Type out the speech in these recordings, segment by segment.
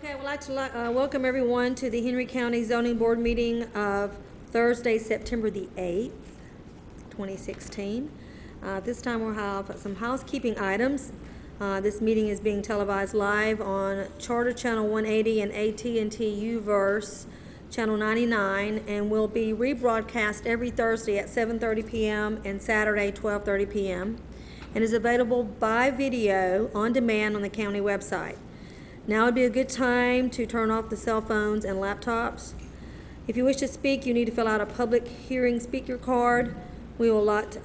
Okay, I would like to welcome everyone to the Henry County Zoning Board meeting of Thursday, September the 8th, 2016. This time we'll have some housekeeping items. This meeting is being televised live on Charter Channel 180 and AT&T UVerse Channel 99, and will be rebroadcast every Thursday at 7:30 p.m. and Saturday 12:30 p.m. and is available by video on demand on the county website. Now would be a good time to turn off the cell phones and laptops. If you wish to speak, you need to fill out a public hearing speaker card. We will allot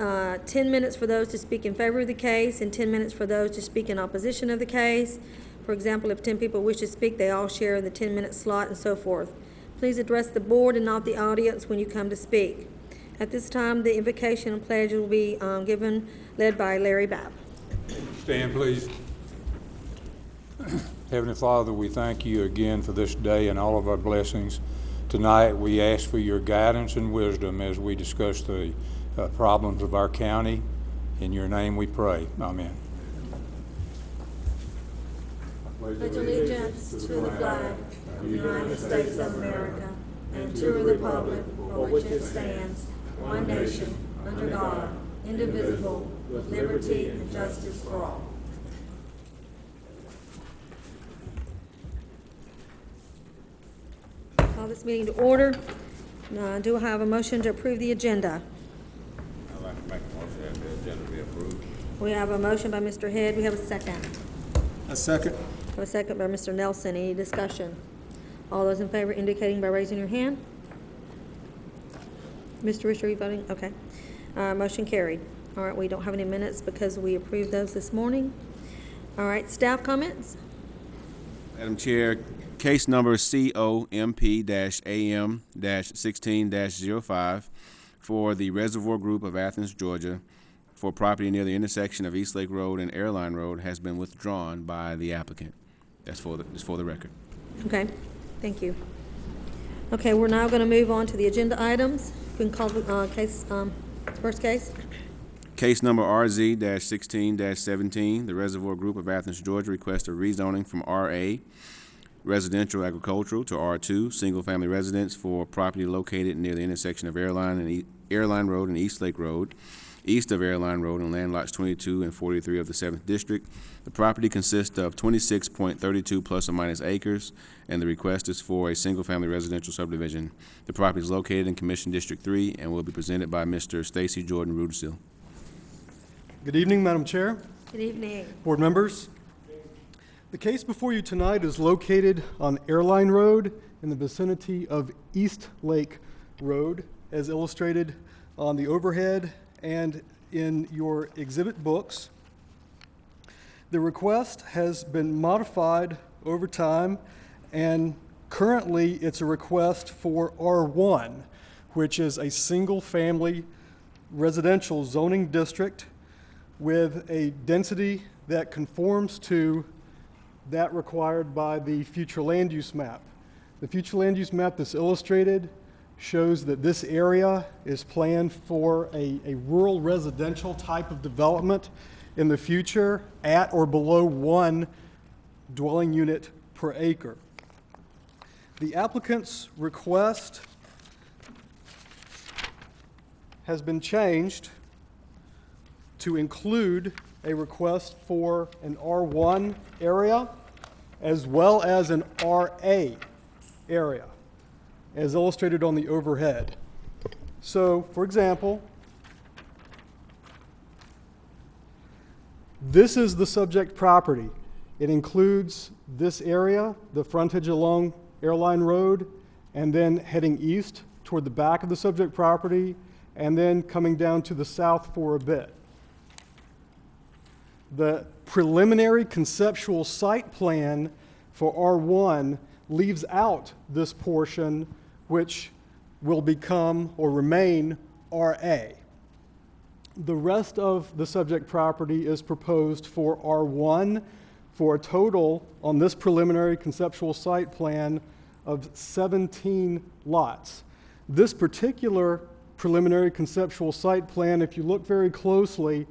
10 minutes for those to speak in favor of the case and 10 minutes for those to speak in opposition of the case. For example, if 10 people wish to speak, they all share in the 10-minute slot and so forth. Please address the board and not the audience when you come to speak. At this time, the invocation and pledge will be led by Larry Babb. Stand, please. Heavenly Father, we thank you again for this day and all of our blessings. Tonight, we ask for your guidance and wisdom as we discuss the problems of our county. In your name we pray. Amen. Pledge allegiance to the flag of the United States of America and to the republic for which it stands, one nation, under God, indivisible, with liberty and justice for all. Call this meeting to order. Do I have a motion to approve the agenda? I'd like to make a motion that the agenda be approved. We have a motion by Mr. Head. We have a second. A second. We have a second by Mr. Nelson. Any discussion? All those in favor indicating by raising your hand. Mr. Rich, are you voting? Okay. Motion carried. All right, we don't have any minutes because we approved those this morning. All right, staff comments? Madam Chair, case number COMP-AM-16-05 for the Reservoir Group of Athens, Georgia, for property near the intersection of East Lake Road and Airline Road has been withdrawn by the applicant. That's for the record. Okay, thank you. Okay, we're now going to move on to the agenda items. We can call the first case. Case number RZ-16-17, the Reservoir Group of Athens, Georgia requests a rezoning from RA, residential agricultural, to R2, single-family residence for property located near the intersection of Airline Road and East Lake Road, east of Airline Road and land lots 22 and 43 of the 7th District. The property consists of 26.32 plus or minus acres, and the request is for a single-family residential subdivision. The property is located in Commission District 3 and will be presented by Mr. Stacy Jordan Rudisil. Good evening, Madam Chair, Good evening. board members. The case before you tonight is located on Airline Road in the vicinity of East Lake Road, as illustrated on the overhead and in your exhibit books. The request has been modified over time, and currently it's a request for R1, which is a single-family residential zoning district with a density that conforms to that required by the future land use map. The future land use map that's illustrated shows that this area is planned for a rural residential type of development in the future at or below 1 dwelling unit per acre. The applicant's request has been changed to include a request for an R1 area as well as an RA area, as illustrated on the overhead. So, for example, this is the subject property. It includes this area, the frontage along Airline Road, and then heading east toward the back of the subject property, and then coming down to the south for a bit. The preliminary conceptual site plan for R1 leaves out this portion, which will become or remain RA. The rest of the subject property is proposed for R1 for a total on this preliminary conceptual site plan of 17 lots. This particular preliminary conceptual site plan, if you look very closely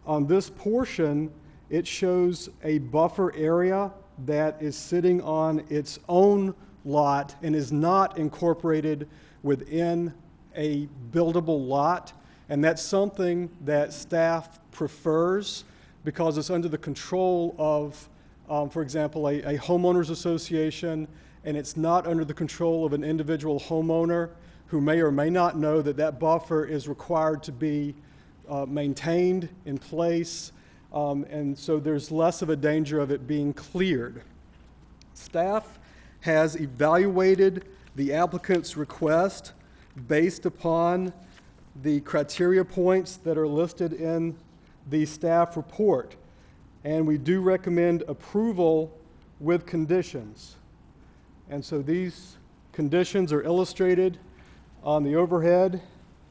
on this portion, it shows a buffer area that is sitting on its own lot and is not incorporated within a buildable lot. And that's something that staff prefers because it's under the control of, for example, a homeowners association, and it's not under the control of an individual homeowner who may or may not know that that buffer is required to be maintained in place, and so there's less of a danger of it being cleared. Staff has evaluated the applicant's request based upon the criteria points that are listed in the staff report, and we do recommend approval with conditions. And so these conditions are illustrated on the overhead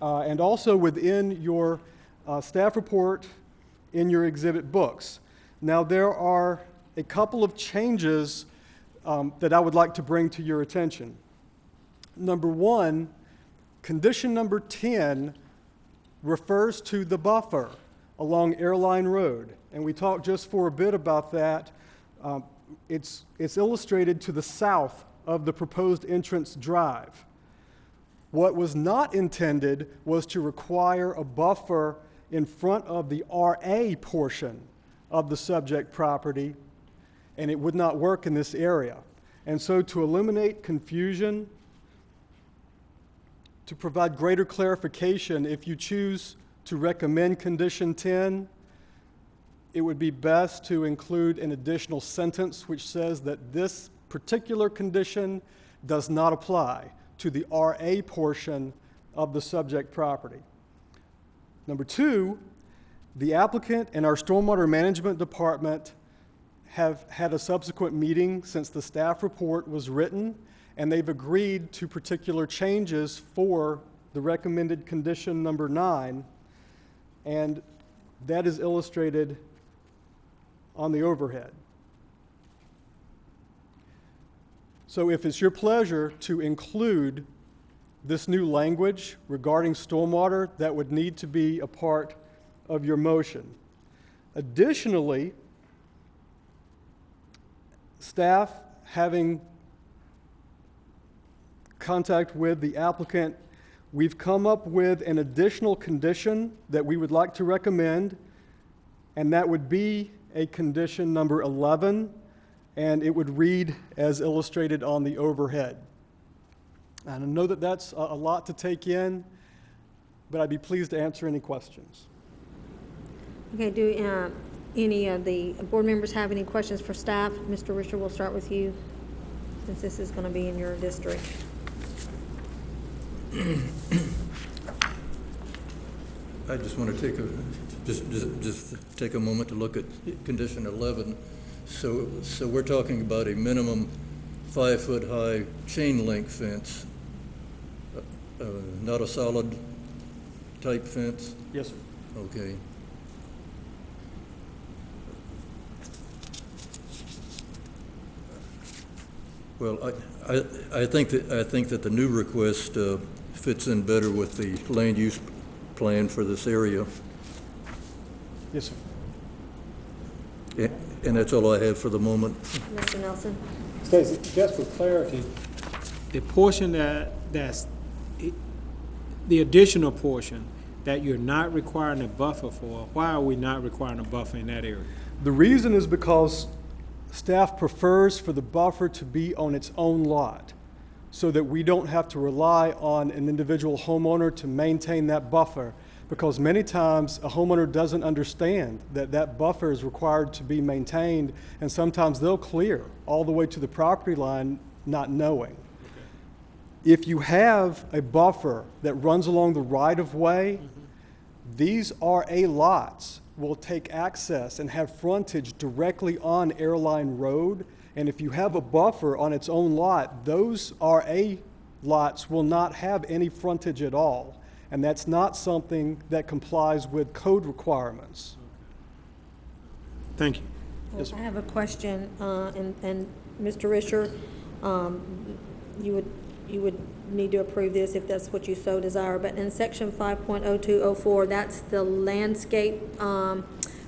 and also within your staff report in your exhibit books. Now, there are a couple of changes that I would like to bring to your attention. Number one, condition number 10 refers to the buffer along Airline Road, and we talked just for a bit about that. It's illustrated to the south of the proposed entrance drive. What was not intended was to require a buffer in front of the RA portion of the subject property, and it would not work in this area. And so to eliminate confusion, to provide greater clarification, if you choose to recommend condition 10, it would be best to include an additional sentence which says that this particular condition does not apply to the RA portion of the subject property. Number two, the applicant and our stormwater management department have had a subsequent meeting since the staff report was written, and they've agreed to particular changes for the recommended condition number 9, and that is illustrated on the overhead. So if it's your pleasure to include this new language regarding stormwater, that would need to be a part of your motion. Additionally, staff, having contact with the applicant, we've come up with an additional condition that we would like to recommend, and that would be a condition number 11, and it would read as illustrated on the overhead. And I know that that's a lot to take in, but I'd be pleased to answer any questions. Okay, do any of the board members have any questions for staff? Mr. Richard, we'll start with you, since this is going to be in your district. I just want to just take a moment to look at condition 11. So we're talking about a minimum 5-foot high chain link fence, not a solid type fence? Yes, sir. Okay. Well, I think that the new request fits in better with the land use plan for this area. Yes, sir. And that's all I have for the moment. Mr. Nelson? Stacy, just for clarity, the portion that's the additional portion that you're not requiring a buffer for, why are we not requiring a buffer in that area? The reason is because staff prefers for the buffer to be on its own lot so that we don't have to rely on an individual homeowner to maintain that buffer, because many times a homeowner doesn't understand that that buffer is required to be maintained, and sometimes they'll clear all the way to the property line not knowing. If you have a buffer that runs along the right-of-way, these RA lots will take access and have frontage directly on Airline Road, and if you have a buffer on its own lot, those RA lots will not have any frontage at all, and that's not something that complies with code requirements. Thank you. Yes, sir. I have a question, and Mr. Risher, you would need to approve this if that's what you so desire, but in section 5.0204, that's the landscape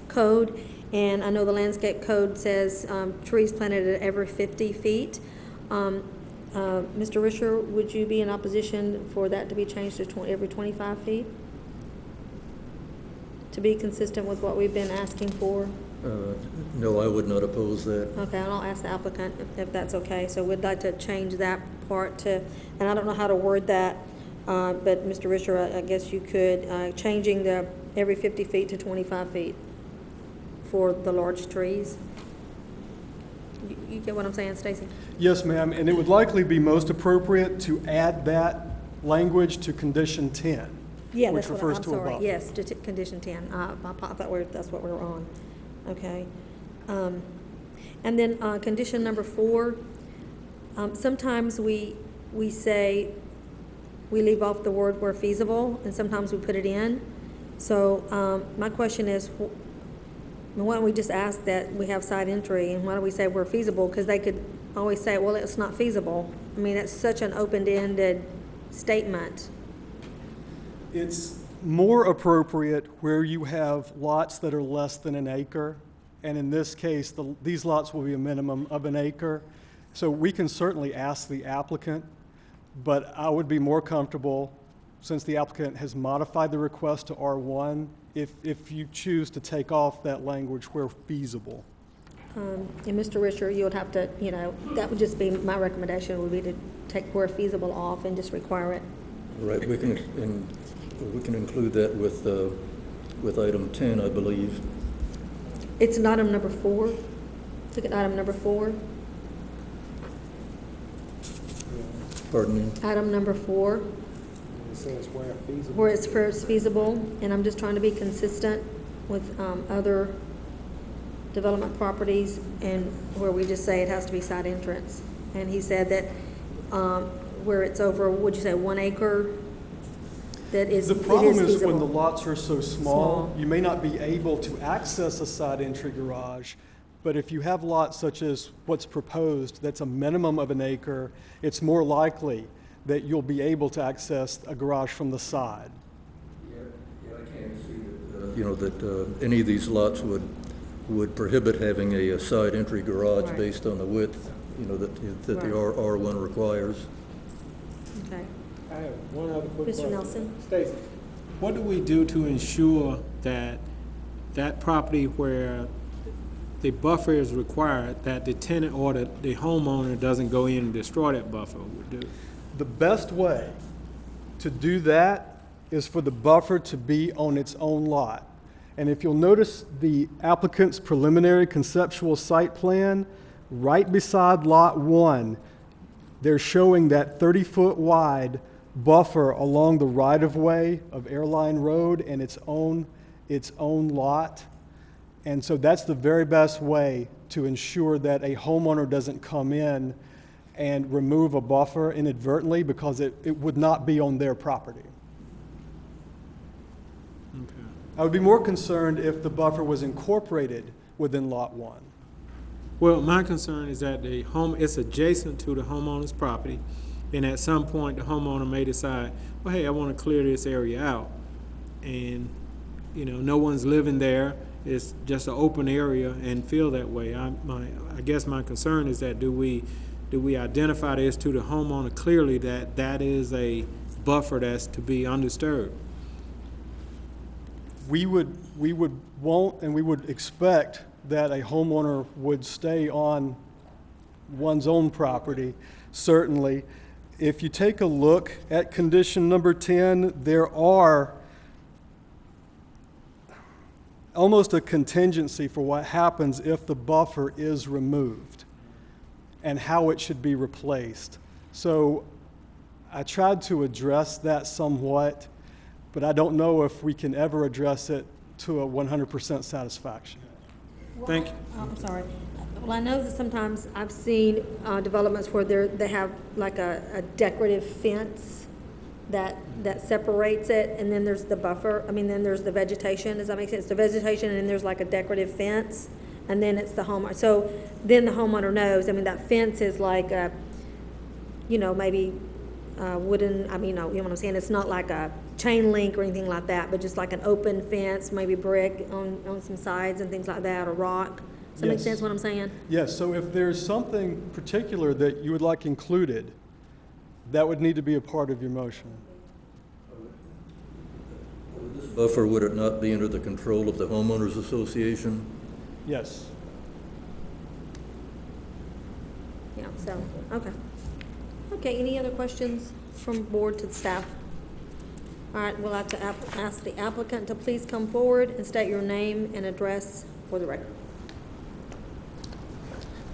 code. And I know the landscape code says trees planted at every 50 feet. Mr. Risher, would you be in opposition for that to be changed to every 25 feet? To be consistent with what we've been asking for? No, I would not oppose that. Okay, and I'll ask the applicant if that's okay. So we'd like to change that part to, and I don't know how to word that, but Mr. Risher, I guess you could, changing the every 50 feet to 25 feet for the large trees. You get what I'm saying, Stacy? Yes, ma'am, and it would likely be most appropriate to add that language to condition 10. Yeah, which that's what refers I'm to a sorry. buffer. Yes, to condition 10. I thought that's what we were on. Okay. And then condition number 4, sometimes we say, we leave off the word where feasible, and sometimes we put it in. So my question is, why don't we just ask that we have side entry, and why don't we say where feasible? Because they could always say, well, it's not feasible. I mean, it's such an open-ended statement. It's more appropriate where you have lots that are less than an acre, and in this case, these lots will be a minimum of an acre. So we can certainly ask the applicant, but I would be more comfortable, since the applicant has modified the request to R1, if you choose to take off that language where feasible. And Mr. Risher, you would have to, that would just be, my recommendation would be to take where feasible off and just require it. Right, we can include that with item 10, I believe. It's in item number 4. Look at item number 4. Pardon me? Item number 4, It says where feasible. where it's first feasible, and I'm just trying to be consistent with other development properties, and where we just say it has to be side entrance. And he said that where it's over, would you say 1 acre, that is, The it problem is is when the feasible. lots are so small, Small. you may not be able to access a side entry garage. But if you have lots such as what's proposed, that's a minimum of an acre, it's more likely that you'll be able to access a garage from the side. Yeah, I can't see that, any of these lots would prohibit having a side entry garage Right. based on the width, that the R1 requires. Okay. I have one other quick Mr. question. Nelson? Stacy, what do we do to ensure that that property where the buffer is required, that the tenant or the homeowner doesn't go in and destroy that buffer? The best way to do that is for the buffer to be on its own lot. And if you'll notice the applicant's preliminary conceptual site plan, right beside Lot 1, they're showing that 30-foot wide buffer along the right-of-way of Airline Road and its own lot. And so that's the very best way to ensure that a homeowner doesn't come in and remove a buffer inadvertently, because it would not be on their property. Okay. I would be more concerned if the buffer was incorporated within Lot 1. Well, my concern is that it's adjacent to the homeowner's property, and at some point, the homeowner may decide, well, hey, I want to clear this area out. And, no one's living there. It's just an open area and feel that way. I guess my concern is that do we identify this to the homeowner clearly that that is a buffer that's to be undisturbed? We would want and we would expect that a homeowner would stay on one's own property, certainly. If you take a look at condition number 10, there are almost a contingency for what happens if the buffer is removed and how it should be replaced. So I tried to address that somewhat, but I don't know if we can ever address it to a 100% satisfaction. Thank you. I'm sorry. Well, I know that sometimes I've seen developments where they have like a decorative fence that separates it, and then there's the buffer. Then there's the vegetation. Does that make sense? The vegetation, and then there's like a decorative fence, and then it's the homeowner. So then the homeowner knows. That fence is like a, maybe wooden. You know what I'm saying? It's not like a chain link or anything like that, but just like an open fence, maybe brick on some sides and things like that, or rock. Does that make Yes. sense what I'm saying? Yes, so if there's something particular that you would like included, that would need to be a part of your motion. Buffer, would it not be under the control of the homeowners association? Yes. Yeah, so, okay. Okay, any other questions from board to staff? All right, we'll have to ask the applicant to please come forward and state your name and address for the record.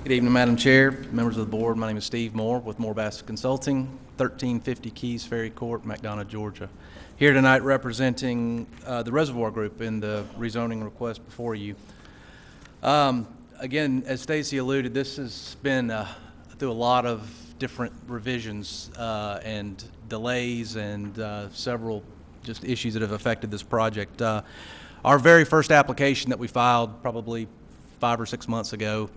Good evening, Madam Chair, members of the board. My name is Steve Moore with Moore Bassett Consulting, 1350 Keys Ferry Court, McDonough, Georgia. Here tonight representing the Reservoir Group in the rezoning request before you. Again, as Stacy alluded, this has been through a lot of different revisions and delays and several just issues that have affected this project. Our very first application that we filed probably 5 or 6 months ago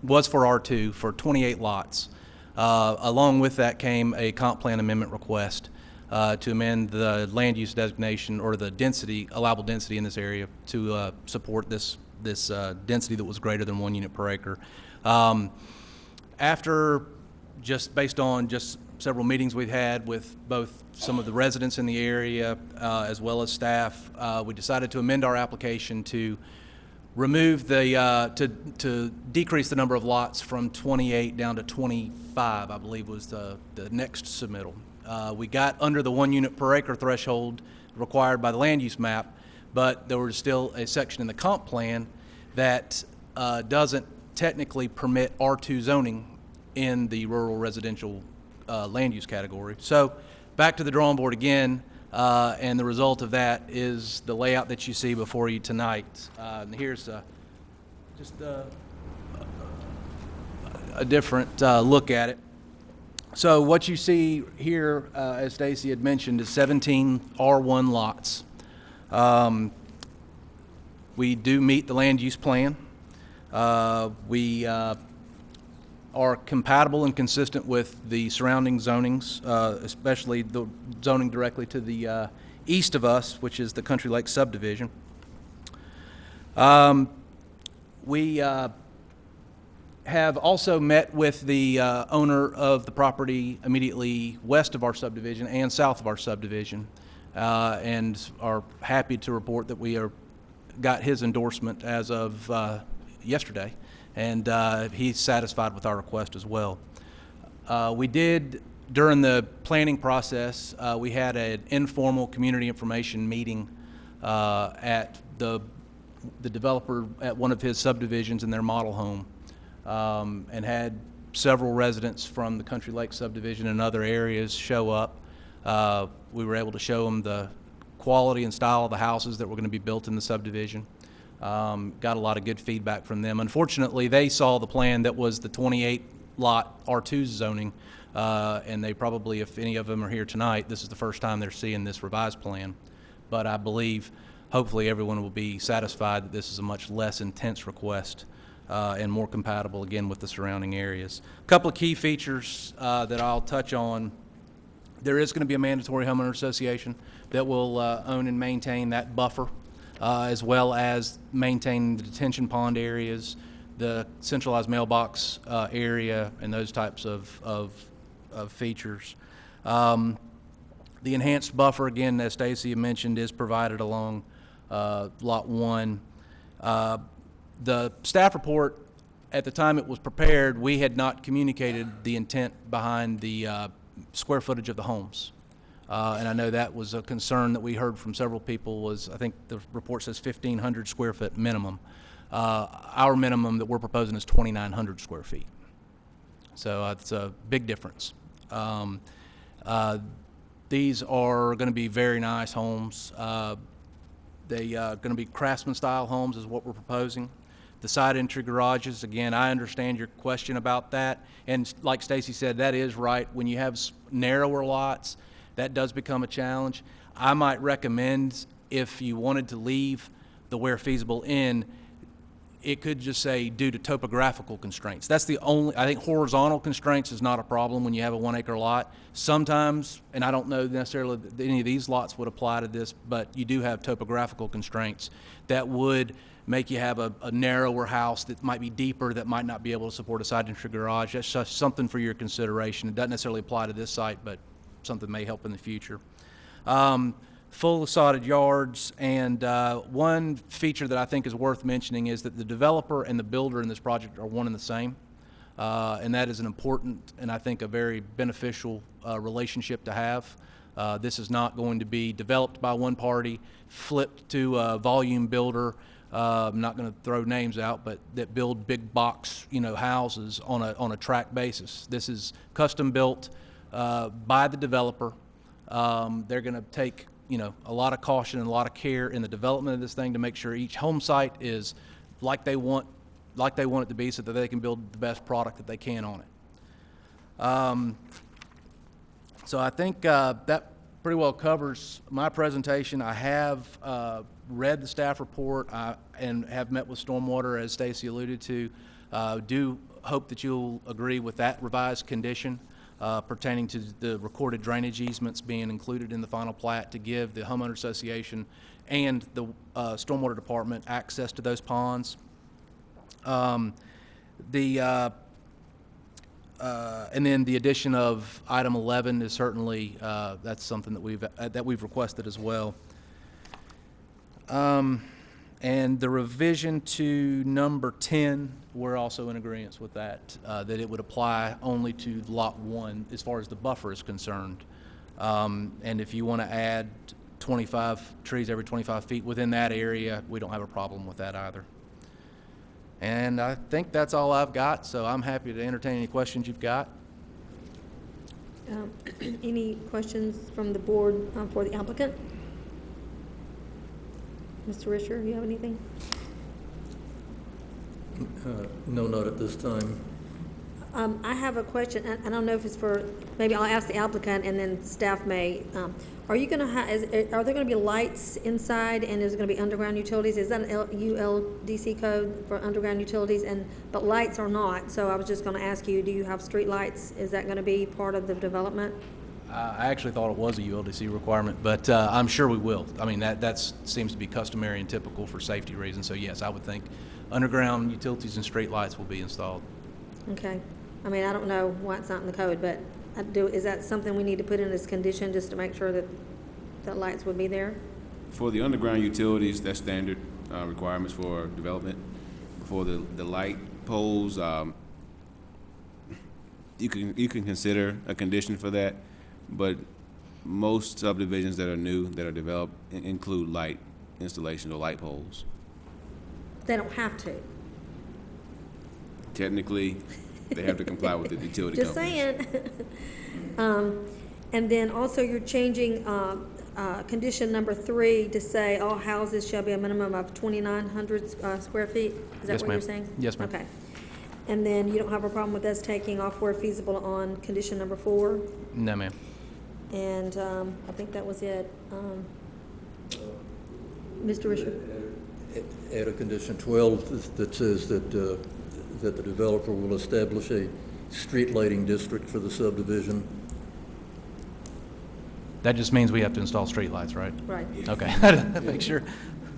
was for R2 for 28 lots. Along with that came a comp plan amendment request to amend the land use designation or the density, allowable density in this area to support this density that was greater than 1 unit per acre. After just based on just several meetings we've had with both some of the residents in the area as well as staff, we decided to amend our application to remove the, to decrease the number of lots from 28 down to 25, I believe was the next submittal. We got under the 1 unit per acre threshold required by the land use map, but there was still a section in the comp plan that doesn't technically permit R2 zoning in the rural residential land use category. So back to the drawing board again, and the result of that is the layout that you see before you tonight. And here's just a different look at it. So what you see here, as Stacy had mentioned, is 17 R1 lots. We do meet the land use plan. We are compatible and consistent with the surrounding zonings, especially the zoning directly to the east of us, which is the Country Lake subdivision. We have also met with the owner of the property immediately west of our subdivision and south of our subdivision, and are happy to report that we got his endorsement as of yesterday, and he's satisfied with our request as well. We did, during the planning process, we had an informal community information meeting at the developer at one of his subdivisions in their model home, and had several residents from the Country Lake subdivision and other areas show up. We were able to show them the quality and style of the houses that were going to be built in the subdivision. Got a lot of good feedback from them. Unfortunately, they saw the plan that was the 28 lot R2 zoning, and they probably, if any of them are here tonight, this is the first time they're seeing this revised plan. But I believe hopefully everyone will be satisfied that this is a much less intense request and more compatible again with the surrounding areas. A couple of key features that I'll touch on. There is going to be a mandatory homeowner association that will own and maintain that buffer, as well as maintain the detention pond areas, the centralized mailbox area, and those types of features. The enhanced buffer, again, as Stacy mentioned, is provided along Lot 1. The staff report, at the time it was prepared, we had not communicated the intent behind the square footage of the homes. And I know that was a concern that we heard from several people was, I think the report says 1,500 square foot minimum. Our minimum that we're proposing is 2,900 square feet. So it's a big difference. These are going to be very nice homes. They are going to be craftsman style homes is what we're proposing. The side entry garages, again, I understand your question about that. And like Stacy said, that is right. When you have narrower lots, that does become a challenge. I might recommend, if you wanted to leave the where feasible in, it could just say due to topographical constraints. That's the only, I think horizontal constraints is not a problem when you have a 1 acre lot. Sometimes, and I don't know necessarily that any of these lots would apply to this, but you do have topographical constraints that would make you have a narrower house that might be deeper, that might not be able to support a side entry garage. That's just something for your consideration. It doesn't necessarily apply to this site, but something may help in the future. Full sodded yards, and one feature that I think is worth mentioning is that the developer and the builder in this project are one and the same, and that is an important and I think a very beneficial relationship to have. This is not going to be developed by one party, flipped to a volume builder. I'm not going to throw names out, but that build big box, houses on a tract basis. This is custom built by the developer. They're going to take a lot of caution and a lot of care in the development of this thing to make sure each home site is like they want it to be, so that they can build the best product that they can on it. So I think that pretty well covers my presentation. I have read the staff report and have met with Stormwater, as Stacy alluded to. Do hope that you'll agree with that revised condition pertaining to the recorded drainage easements being included in the final plat to give the homeowner association and the stormwater department access to those ponds. And then the addition of item 11 is certainly that's something that we've requested as well. And the revision to number 10, we're also in agreement with that, that it would apply only to lot 1 as far as the buffer is concerned. And if you want to add 25 trees every 25 feet within that area, we don't have a problem with that either. And I think that's all I've got, so I'm happy to entertain any questions you've got. Any questions from the board for the applicant? Mr. Risher, you have anything? No, not at this time. I have a question. I don't know if it's for, maybe I'll ask the applicant and then staff may. Are you going to have, are there going to be lights inside, and is it going to be underground utilities? Is that an ULDC code for underground utilities? But lights are not, so I was just going to ask you, do you have street lights? Is that going to be part of the development? I actually thought it was a ULDC requirement, but I'm sure we will. I mean, that seems to be customary and typical for safety reasons. So yes, I would think underground utilities and street lights will be installed. Okay. I mean, I don't know why it's not in the code, but is that something we need to put in as condition just to make sure that lights would be there? For the underground utilities, that's standard requirements for development. For the light poles, you can consider a condition for that, but most subdivisions that are new, that are developed, include light installation or light poles. They don't have to. Technically, they have to comply with the utility Just companies. saying. And then also you're changing condition number 3 to say all houses shall be a minimum of 2,900 square feet? Is that Yes, what you're ma'am. saying? Yes, ma'am. Okay. And then you don't have a problem with us taking off where feasible on condition number 4? No, ma'am. And I think that was it. Mr. Risher? Add a condition 12 that says that the developer will establish a street lighting district for the subdivision. That just means we have to install street lights, right? Right. Okay. Make sure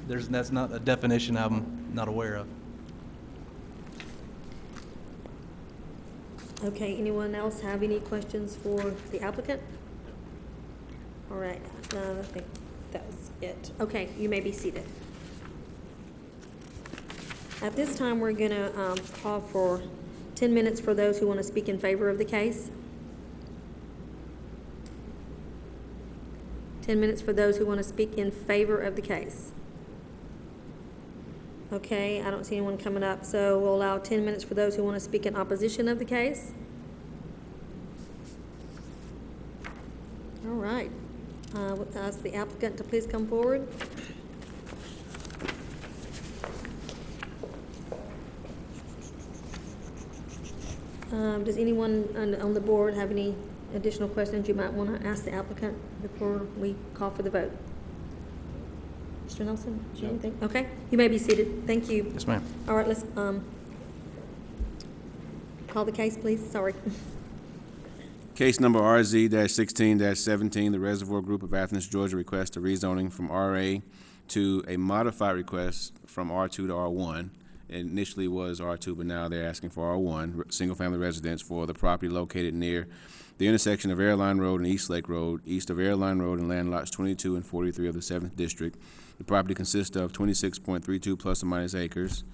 that's not a definition I'm not aware of. Okay, anyone else have any questions for the applicant? All right, I think that was it. Okay, you may be seated. At this time, we're going to call for 10 minutes for those who want to speak in favor of the case. 10 minutes for those who want to speak in favor of the case. Okay, I don't see anyone coming up, so we'll allow 10 minutes for those who want to speak in opposition of the case. All right. We'll ask the applicant to please come forward. Does anyone on the board have any additional questions you might want to ask the applicant before we call for the vote? Mr. Nelson, do you have anything? Okay, you may be seated. Thank you. Yes, ma'am. All right, let's call the case, please. Sorry. Case number RZ-16-17, the Reservoir Group of Athens, Georgia requests a rezoning from RA to a modified request from R2 to R1. It initially was R2, but now they're asking for R1, single-family residence for the property located near the intersection of Airline Road and East Lake Road, east of Airline Road and land lots 22 and 43 of the 7th District. The property consists of 26.32 plus or minus acres,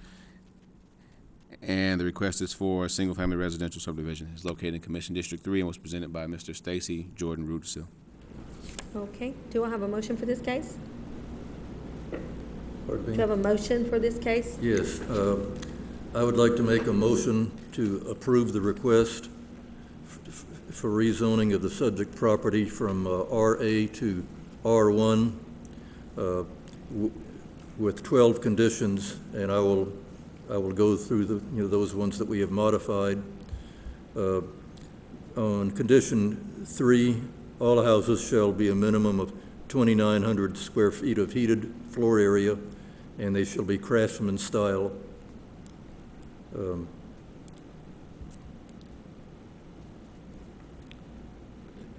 and the request is for a single-family residential subdivision. It's located in Commission District 3 and was presented by Mr. Stacy Jordan Rudisill. Okay, do I have a motion for this case? Pardon Do me? you have a motion for this case? Yes, I would like to make a motion to approve the request for rezoning of the subject property from RA to R1 with 12 conditions, and I will go through those ones that we have modified. On condition 3, all houses shall be a minimum of 2,900 square feet of heated floor area, and they shall be craftsman style.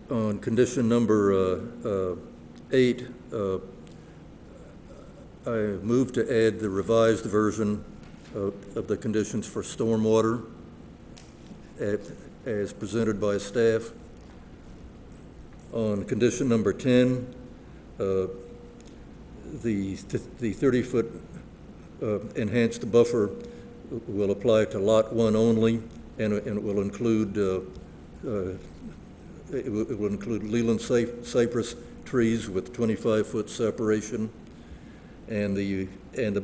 On condition number 8, I move to add the revised version of the conditions for stormwater as presented by staff. On condition number 10, the 30-foot enhanced buffer will apply to Lot 1 only, and it will include Leland cypress trees with 25-foot separation, and the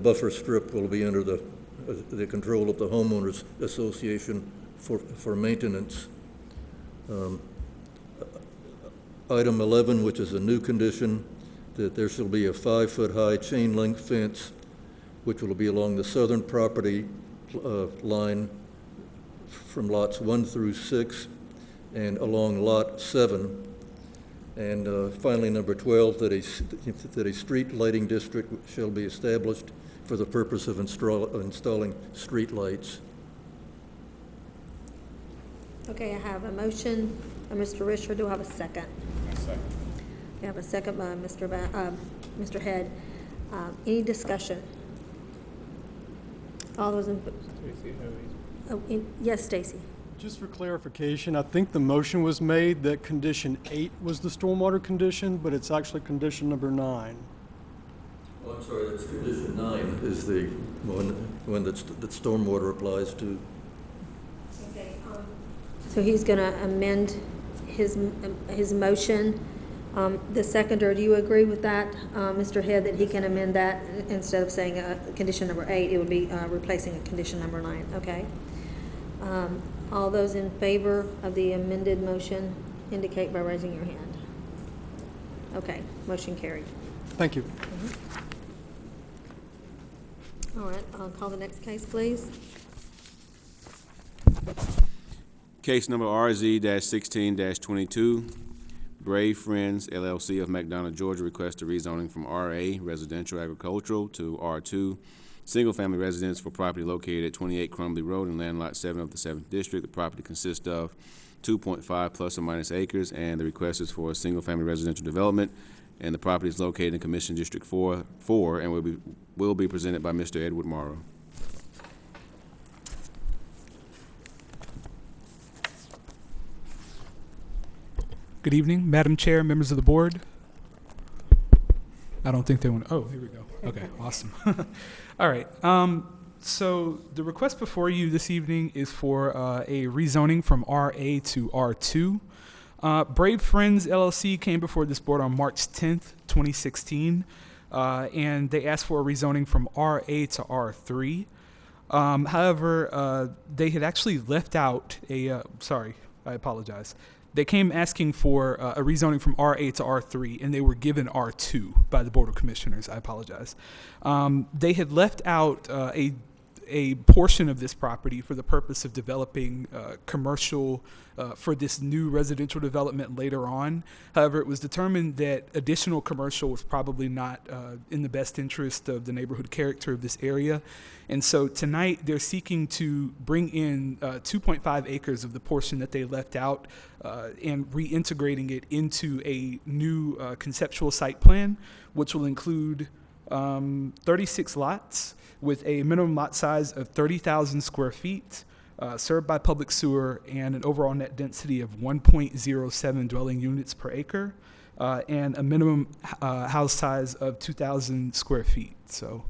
buffer strip will be under the control of the homeowners association for maintenance. Item 11, which is a new condition, that there shall be a 5-foot-high chain link fence, which will be along the southern property line from lots 1 through 6 and along lot 7. And finally, number 12, that a street lighting district shall be established for the purpose of installing street lights. Okay, I have a motion by Mr. Risher. Do I have a second? I have a second by Mr. Head. Any discussion? All those in, yes, Stacy. Just for clarification, I think the motion was made that condition 8 was the stormwater condition, but it's actually condition number 9. Oh, I'm sorry, that's condition 9 is the one that stormwater applies to. Okay. So he's going to amend his motion. The seconder, do you agree with that, Mr. Head, that he can amend that instead of saying condition number 8, it would be replacing condition number 9? Okay. All those in favor of the amended motion indicate by raising your hand. Okay, motion carried. Thank you. All right, I'll call the next case, please. Case number RZ-16-22, Brave Friends LLC of McDonough, Georgia requests a rezoning from RA, residential agricultural, to R2, single-family residence for property located at 28 Crumbly Road and land lot 7 of the 7th District. The property consists of 2.5 plus or minus acres, and the request is for a single-family residential development, and the property is located in Commission District 4 and will be presented by Mr. Edward Morrow. Good evening, Madam Chair, members of the board. I don't think they want, oh, here we go. Okay, awesome. All right, so the request before you this evening is for a rezoning from RA to R2. Brave Friends LLC came before this board on March 10th, 2016, and they asked for a rezoning from RA to R3. However, they had actually left out a, sorry, I apologize. They came asking for a rezoning from RA to R3, and they were given R2 by the Board of Commissioners. I apologize. They had left out a a portion of this property for the purpose of developing commercial for this new residential development later on. However, it was determined that additional commercial was probably not in the best interest of the neighborhood character of this area. And so tonight they're seeking to bring in 2.5 acres of the portion that they left out and reintegrating it into a new conceptual site plan, which will include 36 lots with a minimum lot size of 30,000 square feet, served by public sewer, and an overall net density of 1.07 dwelling units per acre, and a minimum house size of 2,000 square feet. So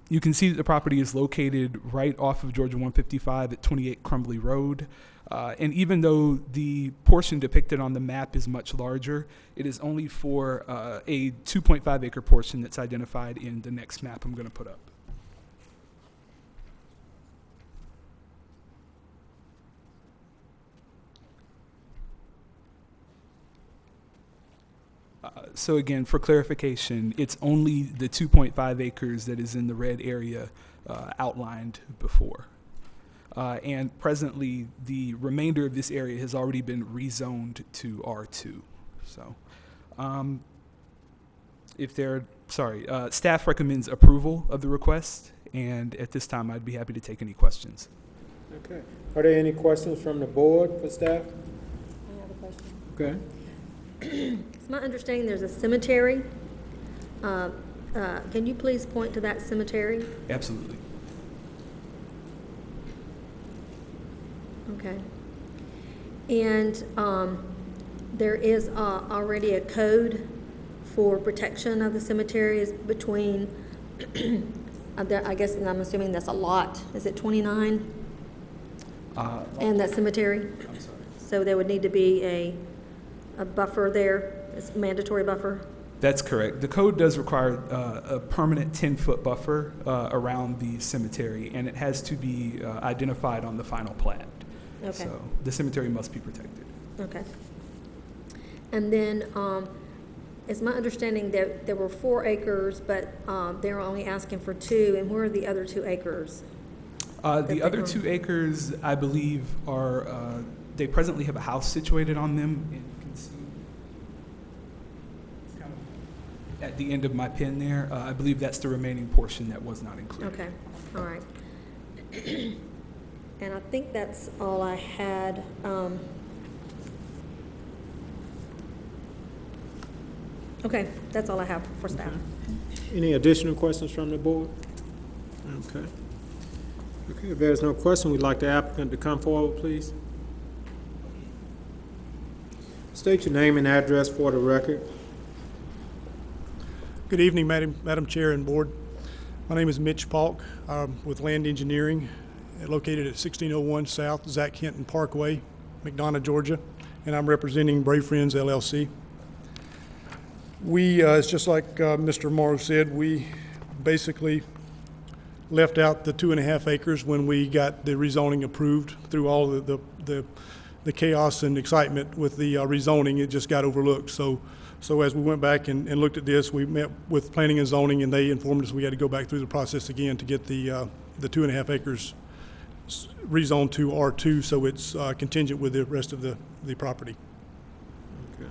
you can see that the property is located right off of Georgia 155 at 28 Crumbly Road. And even though the portion depicted on the map is much larger, it is only for a 2.5 acre portion that's identified in the next map I'm going to put up. So again, for clarification, it's only the 2.5 acres that is in the red area outlined before. And presently, the remainder of this area has already been rezoned to R2. So, staff recommends approval of the request, and at this time, I'd be happy to take any questions. Okay. Are there any questions from the board for staff? I have a question. Okay. It's my understanding there's a cemetery. Can you please point to that cemetery? Absolutely. Okay. And there is already a code for protection of the cemeteries between, I guess, and I'm assuming that's a lot. Is it 29? And that cemetery? I'm sorry. So there would need to be a buffer there, a mandatory buffer? That's correct. The code does require a permanent 10-foot buffer around the cemetery, and it has to be identified on the final plat. Okay. So the cemetery must be protected. Okay. And then, it's my understanding that there were 4 acres, but they're only asking for 2, and where are the other 2 acres? The other 2 acres, I believe, are, they presently have a house situated on them. And you can see it's kind of at the end of my pen there. I believe that's the remaining portion that was not included. Okay, all right. And I think that's all I had. Okay, that's all I have for staff. Any additional questions from the board? Okay. Okay, if there's no question, we'd like the applicant to come forward, please. State your name and address for the record. Good evening, Madam Chair and Board. My name is Mitch Falk with Land Engineering, located at 1601 South Zach Hinton Parkway, McDonough, Georgia, and I'm representing Brave Friends LLC. We, it's just like Mr. Morrow said, we basically left out the 2.5 acres when we got the rezoning approved. Through all the chaos and excitement with the rezoning, it just got overlooked. So as we went back and looked at this, we met with Planning and Zoning, and they informed us we had to go back through the process again to get the 2.5 acres rezoned to R2, so it's contingent with the rest of the property. Okay.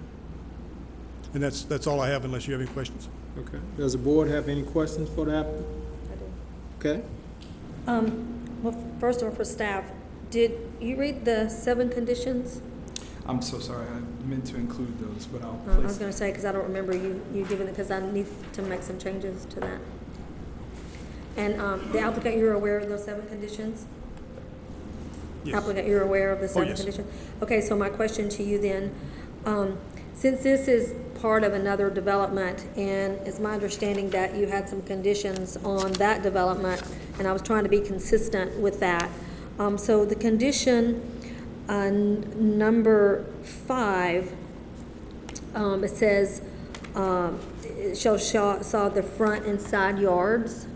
And that's all I have, unless you have any questions. Okay. Does the board have any questions for the applicant? I do. Okay. Well, first of all, for staff, did you read the 7 conditions? I'm so sorry. I meant to include those, but I'll I was place going to say, because I don't remember you giving it, because I need to make some changes to that. And the applicant, you're aware of those 7 conditions? Yes. Applicant, you're aware of the 7 yes. conditions? Okay, so my question to you then, since this is part of another development, and it's my understanding that you had some conditions on that development, and I was trying to be consistent with that. So the condition number 5, it says, it shall sod the front and side yards.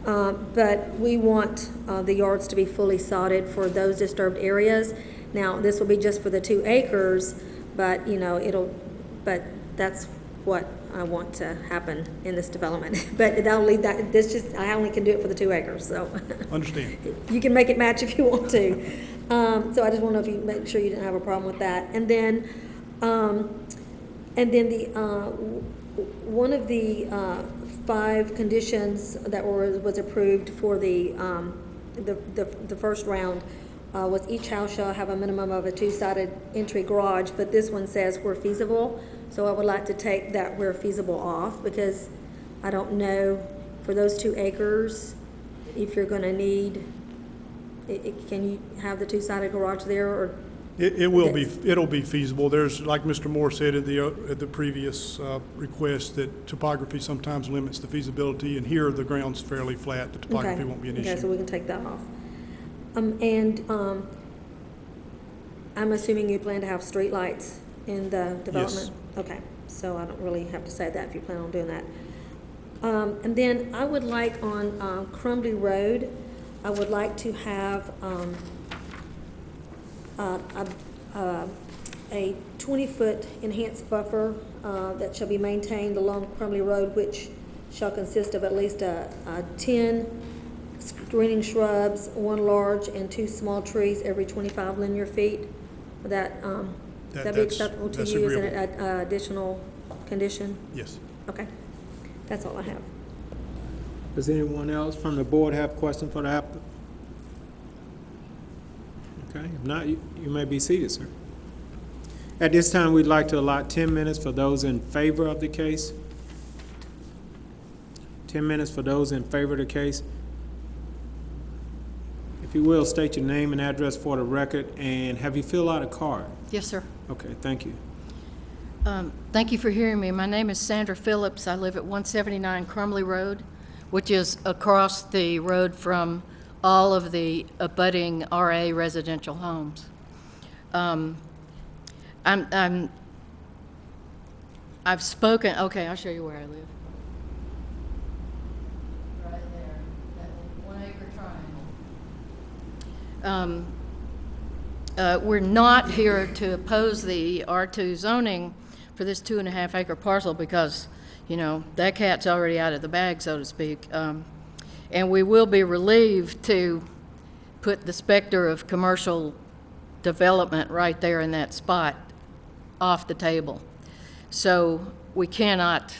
But we want the yards to be fully sodded for those disturbed areas. Now, this will be just for the 2 acres, but, you know, but that's what I want to happen in this development. But I'll leave that, this just, I only can do it for the 2 acres, so. Understand. You can make it match if you want to. So I just want to know if you make sure you didn't have a problem with that. And then the, one of the 5 conditions that was approved for the first round was each house shall have a minimum of a 2-sided entry garage, but this one says where feasible. So I would like to take that where feasible off, because I don't know for those 2 acres if you're going to need. Can you have the 2-sided garage there, or? It'll be feasible. There's, like Mr. Moore said at the previous request, that topography sometimes limits the feasibility, and here the ground's fairly flat. The topography Okay. won't be an Okay, so issue. we can take that off. I'm assuming you plan to have streetlights in the development? Okay, so I don't really have to say that if you plan on doing that. And then I would like on Crumbly Road, I would like to have a 20-foot enhanced buffer that shall be maintained along Crumbly Road, which shall consist of at least 10 screening shrubs, 1 large and 2 small trees every 25 linear feet. Would that be acceptable to that's you as agreeable. an additional condition? Yes. Okay, that's all I have. Does anyone else from the board have questions for the applicant? Okay, if not, you may be seated, sir. At this time, we'd like to allot 10 minutes for those in favor of the case. 10 minutes for those in favor of the case. If you will, state your name and address for the record, and have you filled out a card? Yes, sir. Okay, thank you. Thank you for hearing me. My name is Sandra Phillips. I live at 179 Crumley Road, which is across the road from all of the abutting RA residential homes. I've spoken, okay, I'll show you where I live. Right there, that 1 acre triangle. We're not here to oppose the R2 zoning for this 2.5 acre parcel because, you know, that cat's already out of the bag, so to speak. And we will be relieved to put the specter of commercial development right there in that spot off the table. So we cannot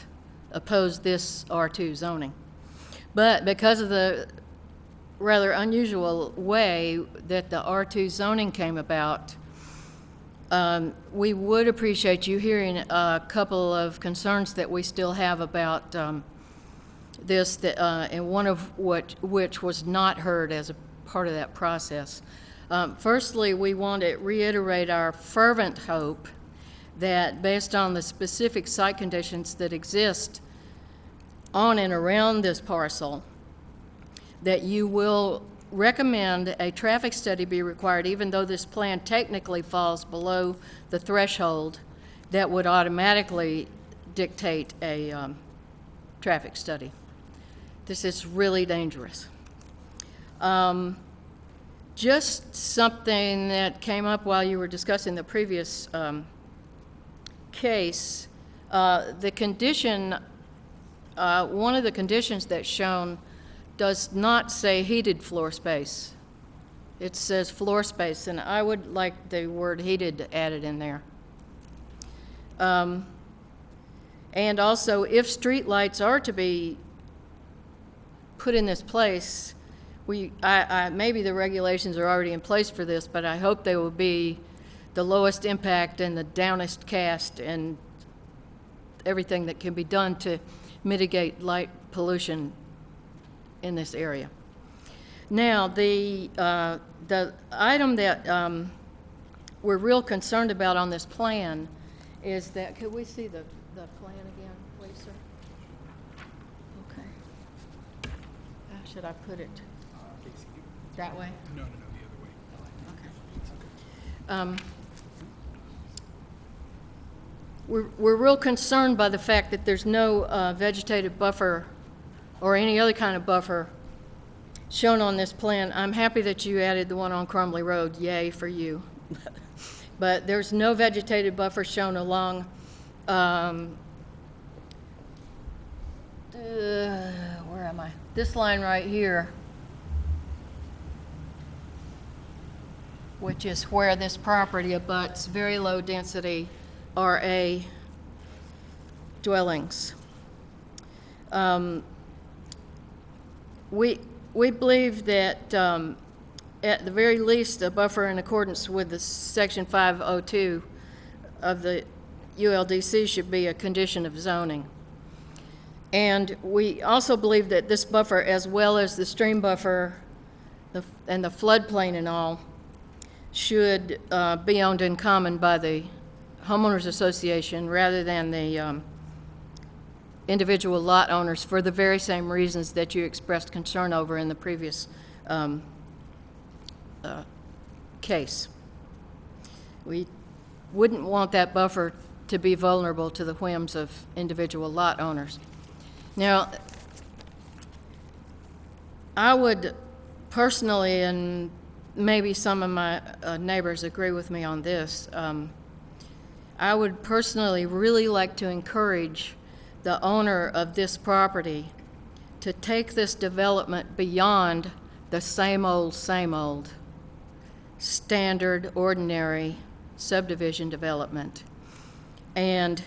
oppose this R2 zoning. But because of the rather unusual way that the R2 zoning came about, we would appreciate you hearing a couple of concerns that we still have about this, and one of which was not heard as a part of that process. Firstly, we want to reiterate our fervent hope that based on the specific site conditions that exist on and around this parcel, that you will recommend a traffic study be required, even though this plan technically falls below the threshold that would automatically dictate a traffic study. This is really dangerous. Just something that came up while you were discussing the previous case, the condition, one of the conditions that's shown does not say heated floor space. It says floor space, and I would like the word heated added in there. And also, if streetlights are to be put in this place, maybe the regulations are already in place for this, but I hope they will be the lowest impact and the downest cast and everything that can be done to mitigate light pollution in this area. Now, the item that we're real concerned about on this plan is that, could we see the plan again, please, sir? Okay. How should I put it? That way? No, the other way. Okay. We're real concerned by the fact that there's no vegetative buffer or any other kind of buffer shown on this plan. I'm happy that you added the one on Crumley Road. Yay for you. But there's no vegetative buffer shown along where am I? This line right here, which is where this property abuts very low density RA dwellings. We believe that at the very least, a buffer in accordance with the Section 502 of the ULDC should be a condition of zoning. And we also believe that this buffer, as well as the stream buffer and the floodplain and all, should be owned in common by the homeowners association rather than the individual lot owners, for the very same reasons that you expressed concern over in the previous case. We wouldn't want that buffer to be vulnerable to the whims of individual lot owners. Now, I would personally, and maybe some of my neighbors agree with me on this, I would personally really like to encourage the owner of this property to take this development beyond the same old standard, ordinary subdivision development, and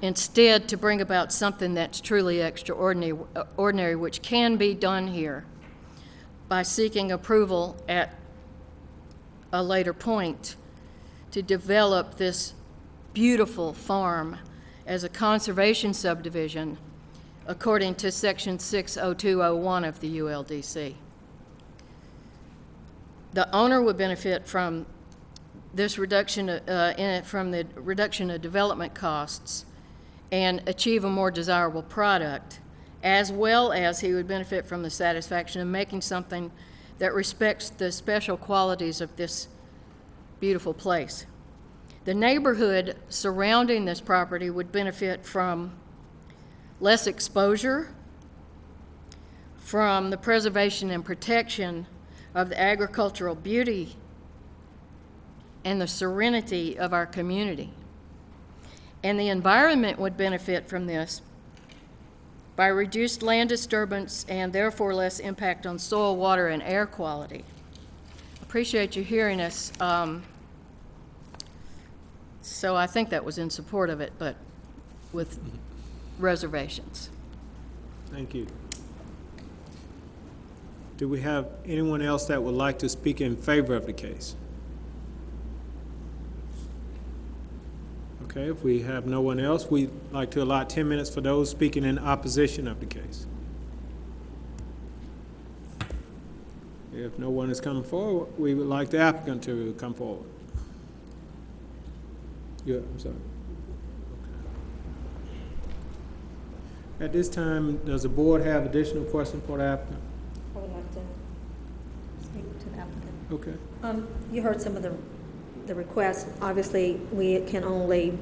instead to bring about something that's truly extraordinary, which can be done here by seeking approval at a later point to develop this beautiful farm as a conservation subdivision according to Section 60201 of the ULDC. The owner would benefit from this reduction, from the reduction of development costs and achieve a more desirable product, as well as he would benefit from the satisfaction of making something that respects the special qualities of this beautiful place. The neighborhood surrounding this property would benefit from less exposure, from the preservation and protection of the agricultural beauty and the serenity of our community. And the environment would benefit from this by reduced land disturbance and therefore less impact on soil, water, and air quality. Appreciate you hearing us. So I think that was in support of it, but with reservations. Thank you. Do we have anyone else that would like to speak in favor of the case? Okay, if we have no one else, we'd like to allot 10 minutes for those speaking in opposition of the case. If no one is coming forward, we would like the applicant to come forward. Yeah, I'm sorry. Okay. At this time, does the board have additional questions for the applicant? I would like to speak to the applicant. Okay. You heard some of the requests. Obviously, we can only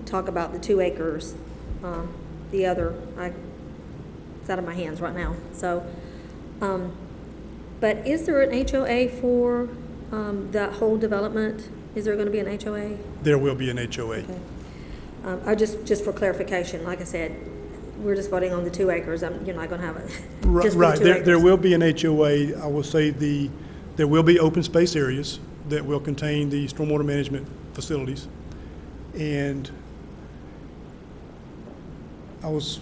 talk about the 2 acres. The other, it's out of my hands right now. So, but is there an HOA for that whole development? Is there going to be an HOA? There will be an HOA. Okay. Just for clarification, like I said, we're just voting on the 2 acres. You're not going to have it. Right, there will be an HOA. I will say there will be open space areas that will contain the stormwater management facilities. And I was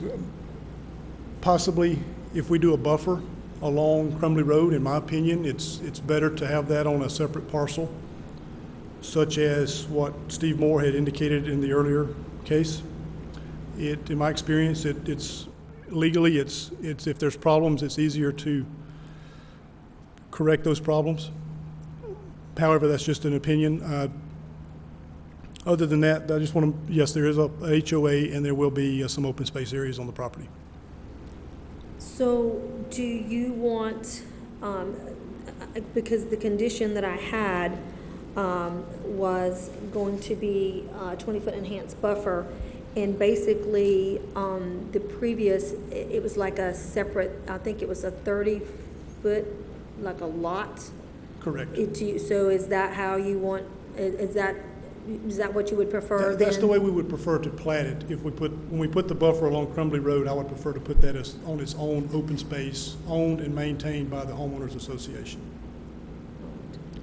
possibly, if we do a buffer along Crumbly Road, in my opinion, it's better to have that on a separate parcel, such as what Steve Moore had indicated in the earlier case. In my experience, it's legally, it's if there's problems, it's easier to correct those problems. However, that's just an opinion. Other than that, I just want to, yes, there is a HOA and there will be some open space areas on the property. So do you want, because the condition that I had was going to be a 20-foot enhanced buffer, and basically the previous, it was like a separate, I think it was a 30-foot, like a lot. Correct. So is that how you want, is that is that what you would prefer then? That's the way we would prefer to plat it. When we put the buffer along Crumbly Road, I would prefer to put that as on its own open space, owned and maintained by the homeowners association.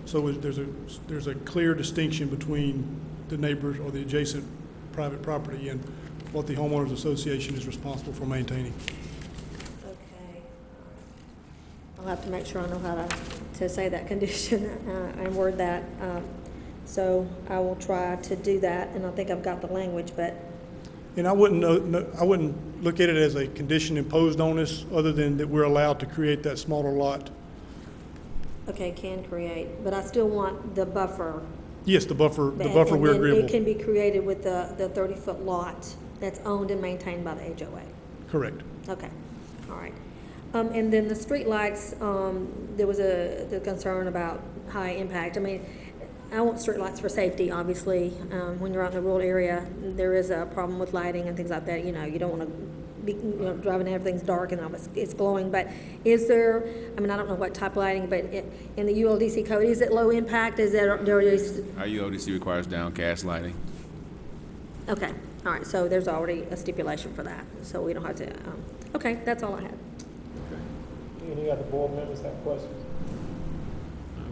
So there's a clear distinction between the neighbors or the adjacent private property and what the homeowners association is responsible for maintaining. Okay. I'll have to make sure I know how to say that condition and word that. So I will try to do that, and I think I've got the language, but And I wouldn't I wouldn't look at it as a condition imposed on us, other than that we're allowed to create that smaller lot. okay, can create, but I still want the buffer. Yes, the buffer And we're then agreeable. it can be created with the 30-foot lot that's owned and maintained by the HOA. Correct. Okay, all right. And then the streetlights, there was the concern about high impact. I mean, I want streetlights for safety, obviously. When you're out in the rural area, there is a problem with lighting and things like that. You know, you don't want to be, driving and everything's dark and it's glowing. But is there, I mean, I don't know what type of lighting, but in the ULDC code, is it low impact? Is there, Our ULDC requires downcast lighting. okay, all right, so there's already a stipulation for that, so we don't have to, okay, that's all I had. Any other board members have questions?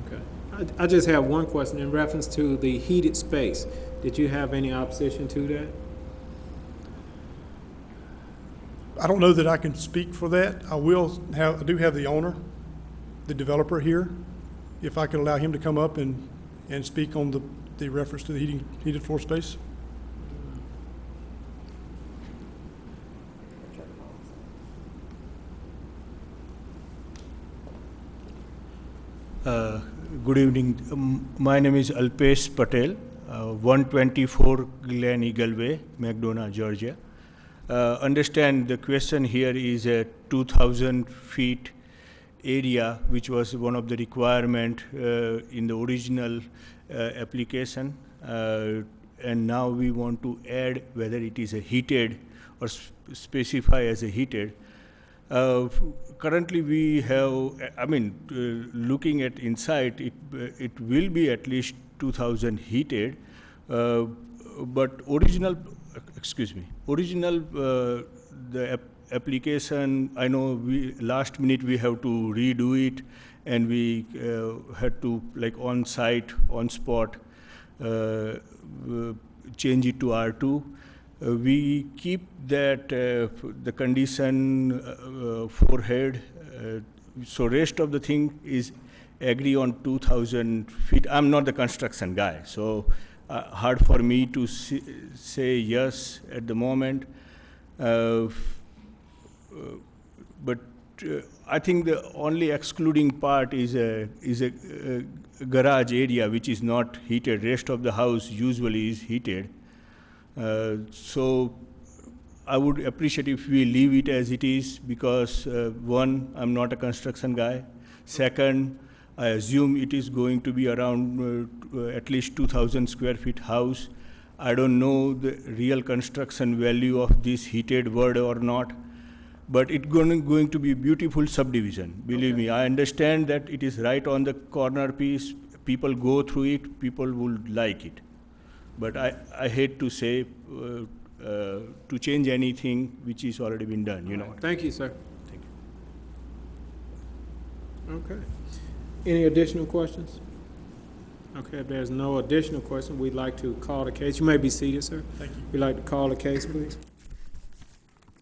Okay. I just have one question in reference to the heated space. Did you have any opposition to that? I don't know that I can speak for that. I do have the owner, the developer here. If I could allow him to come up and speak on the reference to the heated floor space. Good evening. My name is Alpesh Patel, 124 Glen Eagle Way, McDonough, Georgia. Understand the question here is a 2,000 feet area, which was one of the requirement in the original application. And now we want to add whether it is a heated or specify as a heated. Currently we have, looking at inside, it will be at least 2,000 heated, but original, the application, I know last minute we have to redo it, and we had to, like on site, on spot, change it to R2. We keep that the condition forehead, so rest of the thing is agree on 2,000 feet. I'm not the construction guy, so hard for me to say yes at the moment. But I think the only excluding part is a garage area which is not heated. Rest of the house usually is heated. So I would appreciate if we leave it as it is, because one, I'm not a construction guy. Second, I assume it is going to be around at least 2,000 square feet house. I don't know the real construction value of this heated word or not, but it's going to be a beautiful subdivision. Believe me, I understand that it is right on the corner piece. People go through it, people would like it. But I hate to say, to change anything which is already been done, you know. Thank you, sir. Thank you. Okay. Any additional questions? Okay, if there's no additional question, we'd like to call the case. You may be seated, sir. Thank you. We'd like to call the case, please.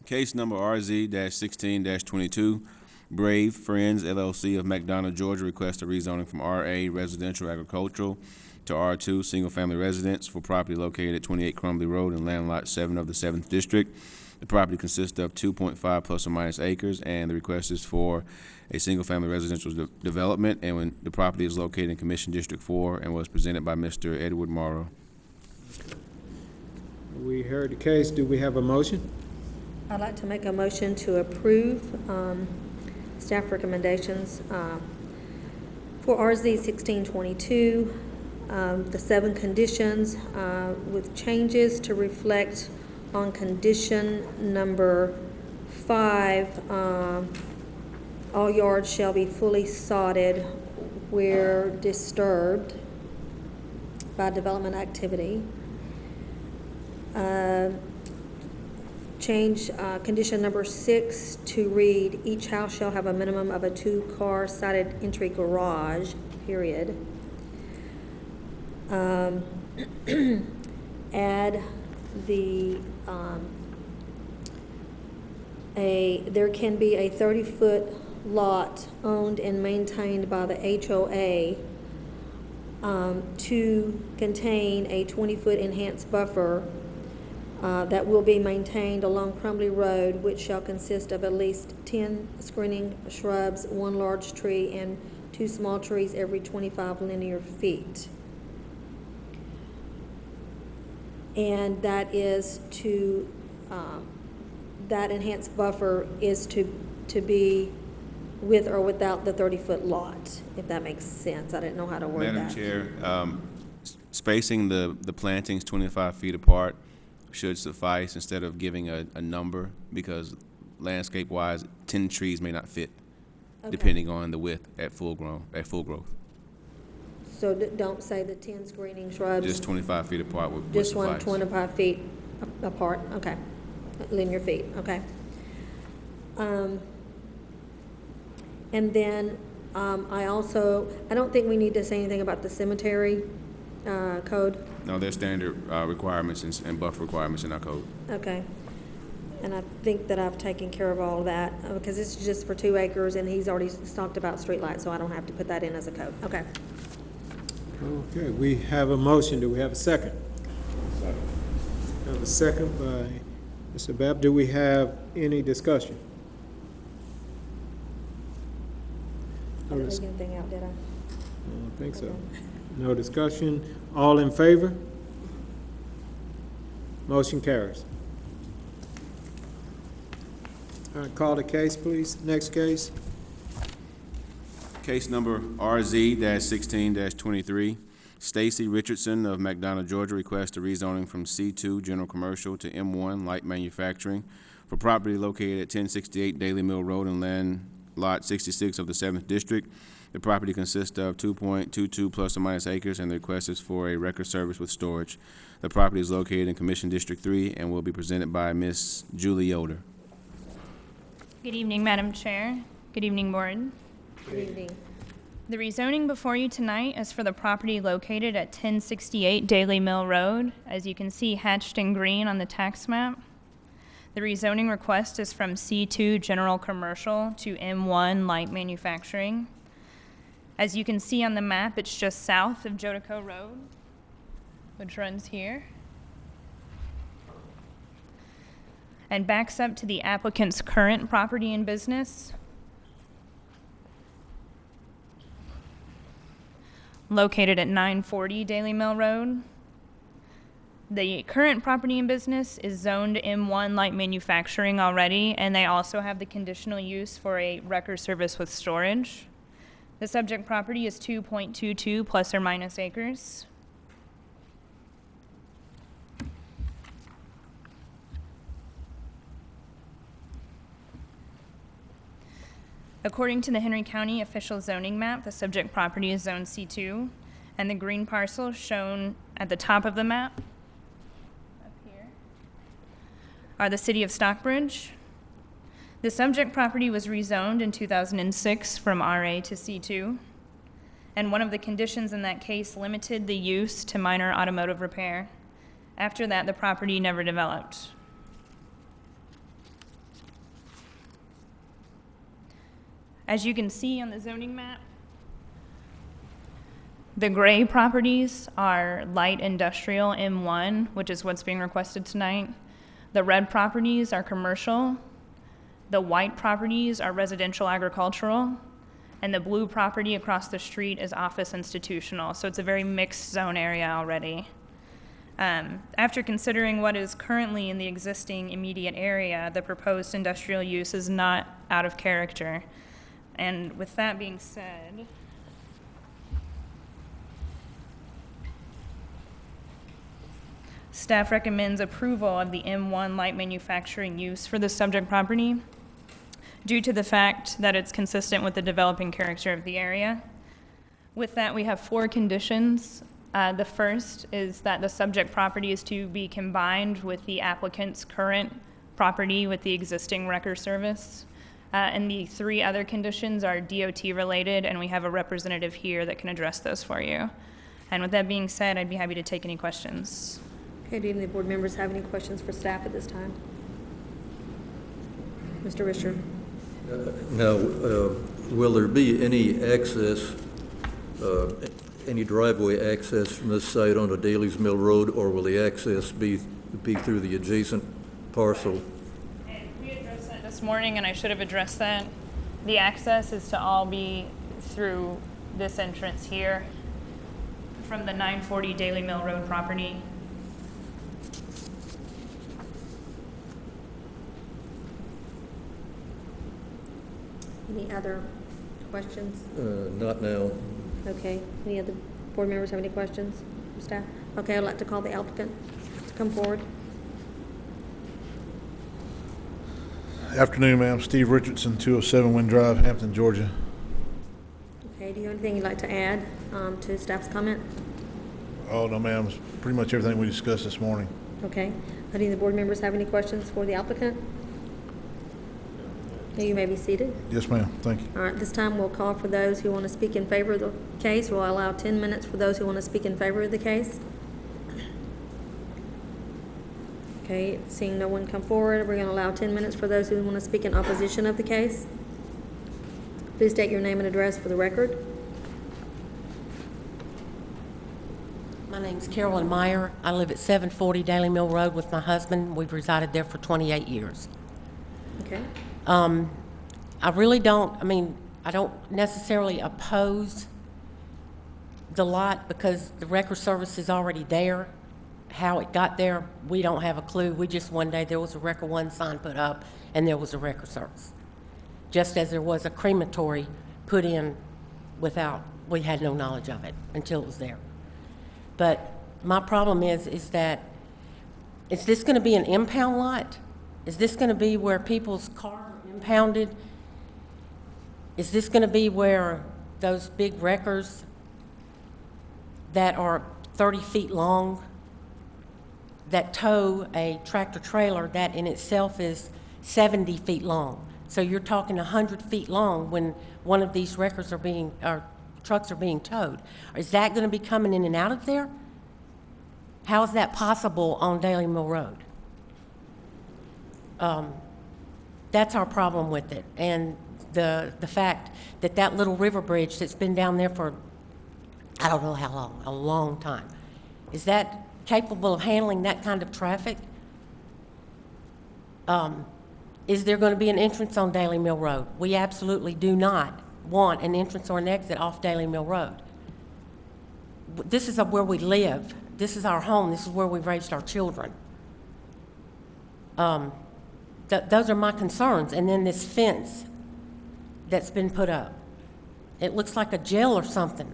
Case number RZ-16-22, Brave Friends LLC of McDonough, Georgia, requests a rezoning from RA Residential Agricultural to R2 Single Family Residence for property located at 28 Crumbly Road in Land Lot 7 of the 7th District. The property consists of 2.5 plus or minus acres, and the request is for a single family residential development, and when the property is located in Commission District 4 and was presented by Mr. Edward Morrow. We heard the case. Do we have a motion? I'd like to make a motion to approve staff recommendations for RZ 1622, the 7 conditions with changes to reflect on condition number 5. All yards shall be fully sodded where disturbed. by development activity. Change condition number 6 to read, each house shall have a minimum of a 2-car sided entry garage, period. Add the, there can be a 30-foot lot owned and maintained by the HOA to contain a 20-foot enhanced buffer that will be maintained along Crumbly Road, which shall consist of at least 10 screening shrubs, 1 large tree, and 2 small trees every 25 linear feet. And that is to, that enhanced buffer is to be with or without the 30-foot lot, if that makes sense. I didn't know how to word that. Madam Chair, spacing the plantings 25 feet apart should suffice instead of giving a number, because landscape-wise, 10 trees may not fit, depending on the width at full growth. So don't say the 10 screening shrubs. Just 25 feet apart would Just suffice. 25 feet apart, okay. Linear feet, okay. And then I don't think we need to say anything about the cemetery code. No, there's standard requirements and buffer requirements in our code. Okay. And I think that I've taken care of all of that, because this is just for 2 acres, and he's already talked about streetlights, so I don't have to put that in as a code. Okay. Okay, we have a motion. Do we have a second? Second. Have a second by Mr. Babb. Do we have any discussion? I didn't leave anything out, did I? I don't think so. No discussion. All in favor? Motion carries. All right, call the case, please. Next case. Case number RZ-16-23. Stacy Richardson of McDonough, Georgia requests a rezoning from C2 General Commercial to M1 Light Manufacturing for property located at 1068 Daily Mill Road and land lot 66 of the 7th District. The property consists of 2.22 plus or minus acres, and the request is for a record service with storage. The property is located in Commission District 3 and will be presented by Ms. Julie Yoder. Good evening, Madam Chair. Good evening, Board. Good evening. The rezoning before you tonight is for the property located at 1068 Daily Mill Road, as you can see hatched in green on the tax map. The rezoning request is from C2 General Commercial to M1 Light Manufacturing. As you can see on the map, it's just south of Jodico Road, which runs here, and backs up to the applicant's current property and business, located at 940 Daily Mill Road. The current property and business is zoned M1 Light Manufacturing already, and they also have the conditional use for a wrecker service with storage. The subject property is 2.22 plus or minus acres. According to the Henry County official zoning map, the subject property is zone C2, and the green parcel shown at the top of the map up here are the city of Stockbridge. The subject property was rezoned in 2006 from RA to C2, and one of the conditions in that case limited the use to minor automotive repair. After that, the property never developed. As you can see on the zoning map, the gray properties are light industrial M1, which is what's being requested tonight. The red properties are commercial. The white properties are residential agricultural. And the blue property across the street is office institutional. So it's a very mixed zone area already. After considering what is currently in the existing immediate area, the proposed industrial use is not out of character. And with that being said, staff recommends approval of the M1 light manufacturing use for the subject property due to the fact that it's consistent with the developing character of the area. With that, we have 4 conditions The first is that the subject property is to be combined with the applicant's current property with the existing wrecker service. And the three other conditions are DOT related, and we have a representative here that can address those for you. And with that being said, I'd be happy to take any questions. Okay, do any of the board members have any questions for staff at this time? Mr. Risher? Now, will there be any access, any driveway access from this site onto Daly's Mill Road, or will the access be through the adjacent parcel? We addressed that this morning, and I should have addressed that. The access is to all be through this entrance here from the 940 Daily Mill Road property. Any other questions? Not now. Okay, any other board members have any questions for staff? Okay, I'd like to call the applicant to come forward. Afternoon, ma'am. Steve Richardson, 207 Wind Drive, Hampton, Georgia. Okay, do you have anything you'd like to add to staff's comment? Oh, no, ma'am. It's pretty much everything we discussed this morning. Okay, do any of the board members have any questions for the applicant? You may be seated. Yes, ma'am. Thank you. All right, this time we'll call for those who want to speak in favor of the case. We'll allow 10 minutes for those who want to speak in favor of the case. Okay, seeing no one come forward, we're going to allow 10 minutes for those who want to speak in opposition of the case. Please state your name and address for the record. My name's Carolyn Meyer. I live at 740 Daily Mill Road with my husband. We've resided there for 28 years. Okay. I really don't, I don't necessarily oppose the lot because the wrecker service is already there. How it got there, we don't have a clue. We just one day there was a Wrecker 1 sign put up and there was a wrecker service. Just as there was a crematory put in we had no knowledge of it until it was there. But my problem is that, is this going to be an impound lot? Is this going to be where people's cars are impounded? Is this going to be where those big wreckers that are 30 feet long, that tow a tractor trailer that in itself is 70 feet long? So you're talking 100 feet long when one of these wreckers trucks are being towed. Is that going to be coming in and out of there? How is that possible on Daily Mill Road? That's our problem with it. And the fact that that little river bridge that's been down there for, I don't know how long, a long time, is that capable of handling that kind of traffic? Is there going to be an entrance on Daily Mill Road? We absolutely do not want an entrance or an exit off Daily Mill Road. This is where we live. This is our home. This is where we've raised our children. Those are my concerns. And then this fence that's been put up. It looks like a jail or something.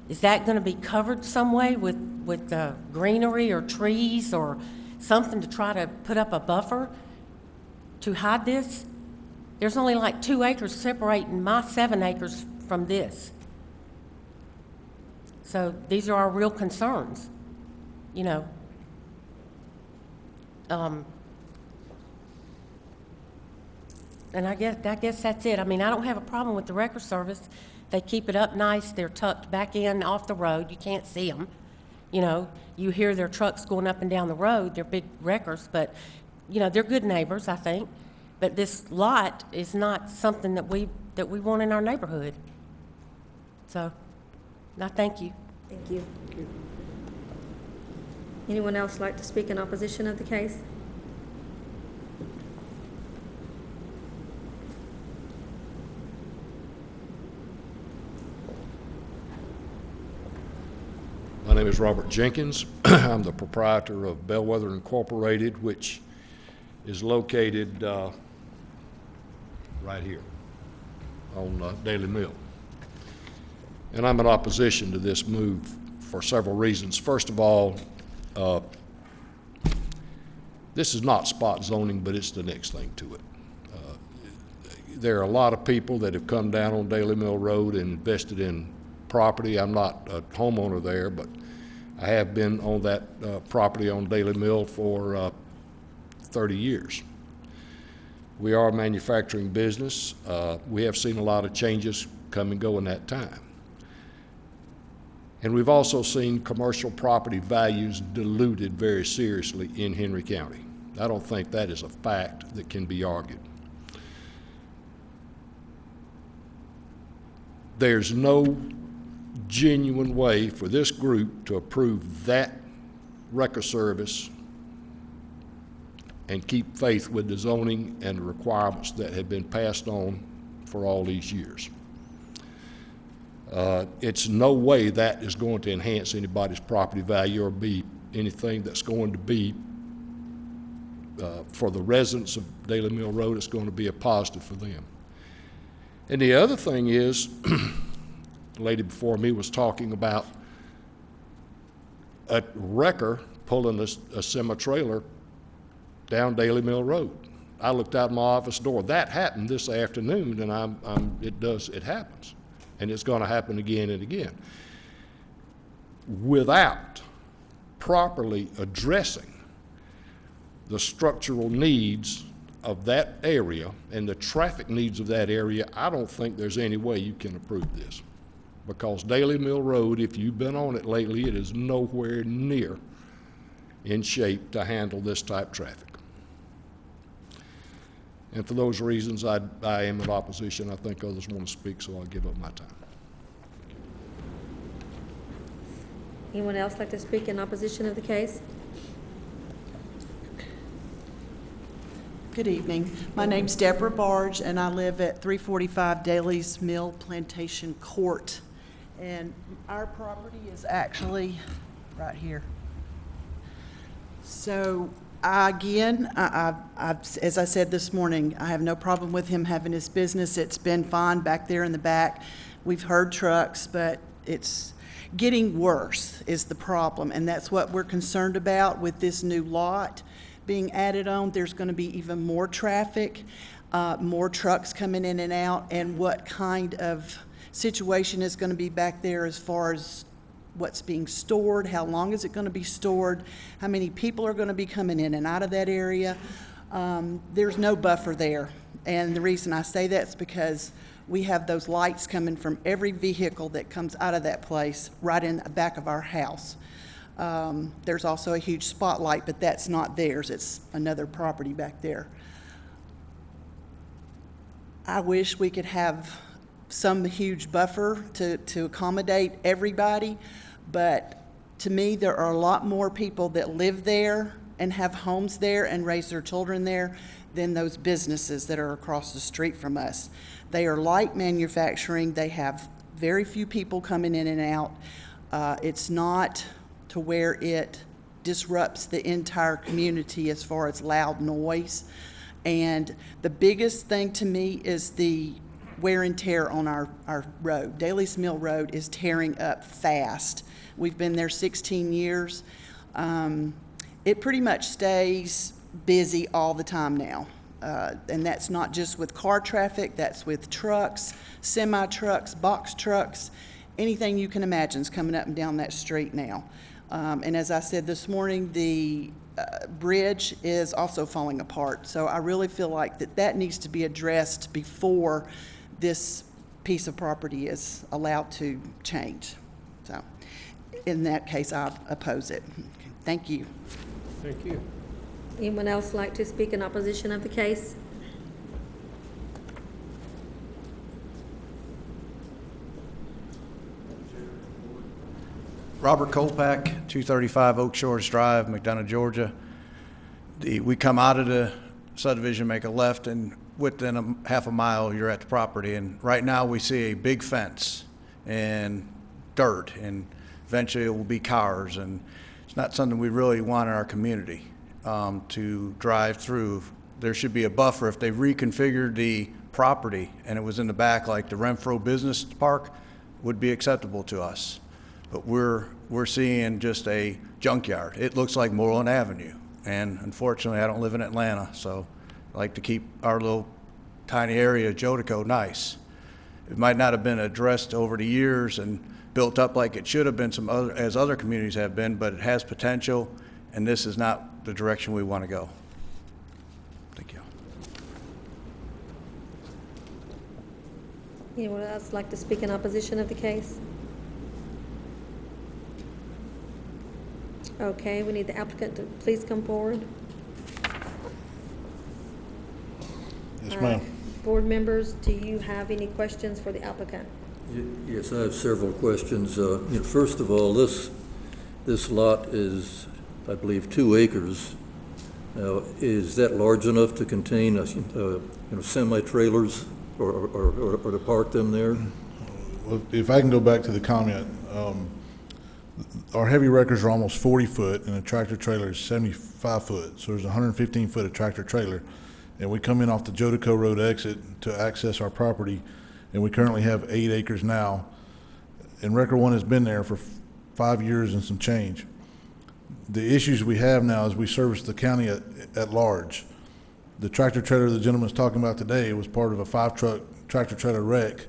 Is that going to be covered some way with greenery or trees or something to try to put up a buffer to hide this? There's only like 2 acres separating my 7 acres from this. So these are our real concerns, you know. And I guess that's it. I mean, I don't have a problem with the wrecker service. They keep it up nice. They're tucked back in off the road. You can't see them. You know, you hear their trucks going up and down the road. They're big wreckers, but, you know, they're good neighbors, I think. But this lot is not something that we want in our neighborhood. So, no, thank you. Thank you. Anyone else like to speak in opposition of the case? My name is Robert Jenkins. I'm the proprietor of Bellwether Incorporated, which is located right here on Daily Mill. And I'm in opposition to this move for several reasons. First of all, this is not spot zoning, but it's the next thing to it. There are a lot of people that have come down on Daily Mill Road and invested in property. I'm not a homeowner there, but I have been on that property on Daily Mill for 30 years. We are a manufacturing business. We have seen a lot of changes come and go in that time. And we've also seen commercial property values diluted very seriously in Henry County. I don't think that is a fact that can be argued. There's no genuine way for this group to approve that record service and keep faith with the zoning and the requirements that have been passed on for all these years. It's no way that is going to enhance anybody's property value or be anything that's going to be, for the residents of Daily Mill Road, it's going to be a positive for them. And the other thing is, the lady before me was talking about a wrecker pulling a semi-trailer down Daily Mill Road. I looked out my office door. That happened this afternoon, and it happens. And it's going to happen again and again. Without properly addressing the structural needs of that area and the traffic needs of that area, I don't think there's any way you can approve this. Because Daily Mill Road, if you've been on it lately, it is nowhere near in shape to handle this type of traffic. And for those reasons, I am in opposition. I think others want to speak, so I'll give up my time. Anyone else like to speak in opposition of the case? Good evening. My name's Deborah Barge, and I live at 345 Daly's Mill Plantation Court. And our property is actually right here. So again, as I said this morning, I have no problem with him having his business. It's been fine back there in the back. We've heard trucks, but it's getting worse is the problem, and that's what we're concerned about with this new lot being added on. There's going to be even more traffic, more trucks coming in and out, and what kind of situation is going to be back there as far as what's being stored, how long is it going to be stored, how many people are going to be coming in and out of that area. There's no buffer there, and the reason I say that is because we have those lights coming from every vehicle that comes out of that place right in the back of our house. There's also a huge spotlight, but that's not theirs. It's another property back there. I wish we could have some huge buffer to accommodate everybody, but to me, there are a lot more people that live there and have homes there and raise their children there than those businesses that are across the street from us. They are light manufacturing. They have very few people coming in and out. It's not to where it disrupts the entire community as far as loud noise. And the biggest thing to me is the wear and tear on our road. Daly's Mill Road is tearing up fast. We've been there 16 years. It pretty much stays busy all the time now. And that's not just with car traffic, that's with trucks, semi-trucks, box trucks, anything you can imagine is coming up and down that street now. And as I said this morning, the bridge is also falling apart. So I really feel like that needs to be addressed before this piece of property is allowed to change. So in that case, I oppose it. Thank you. Thank you. Anyone else like to speak in opposition of the case? Robert Kolpak, 235 Oak Shores Drive, McDonough, Georgia. We come out of the subdivision, make a left, and within a half a mile, you're at the property. And right now, we see a big fence and dirt, and eventually it will be cars. And it's not something we really want in our community to drive through. There should be a buffer. If they reconfigured the property and it was in the back, like the Renfro Business Park, would be acceptable to us. But we're seeing just a junkyard. It looks like Moreland Avenue. And unfortunately, I don't live in Atlanta, so I like to keep our little tiny area of Jodico nice. It might not have been addressed over the years and built up like it should have been as other communities have been, but it has potential, and this is not the direction we want to go. Thank you. Anyone else like to speak in opposition of the case? Okay, we need the applicant to please come forward. Yes, All ma'am. right. Board members, do you have any questions for the applicant? Yes, I have several questions. First of all, this lot is, I believe, 2 acres. Now, is that large enough to contain, semi-trailers or to park them there? Well, if I can go back to the comment, our heavy wreckers are almost 40 foot and a tractor trailer is 75 foot. So there's 115 foot of tractor trailer. And we come in off the Jodico Road exit to access our property, and we currently have 8 acres now. And Wrecker 1 has been there for 5 years and some change. The issues we have now is we service the county at large. The tractor trailer the gentleman's talking about today was part of a 5-truck tractor trailer wreck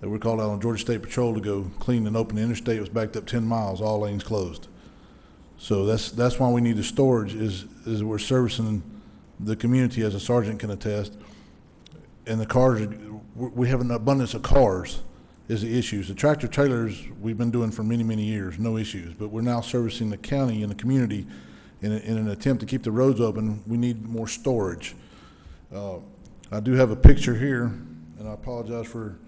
that we called out on Georgia State Patrol to go clean and open the interstate. It was backed up 10 miles, all lanes closed. So that's why we need the storage is we're servicing the community, as a sergeant can attest. And the cars, we have an abundance of cars is the issues. The tractor trailers we've been doing for many, many years, no issues. But we're now servicing the county and the community in an attempt to keep the roads open. We need more storage. I do have a picture here, and I apologize for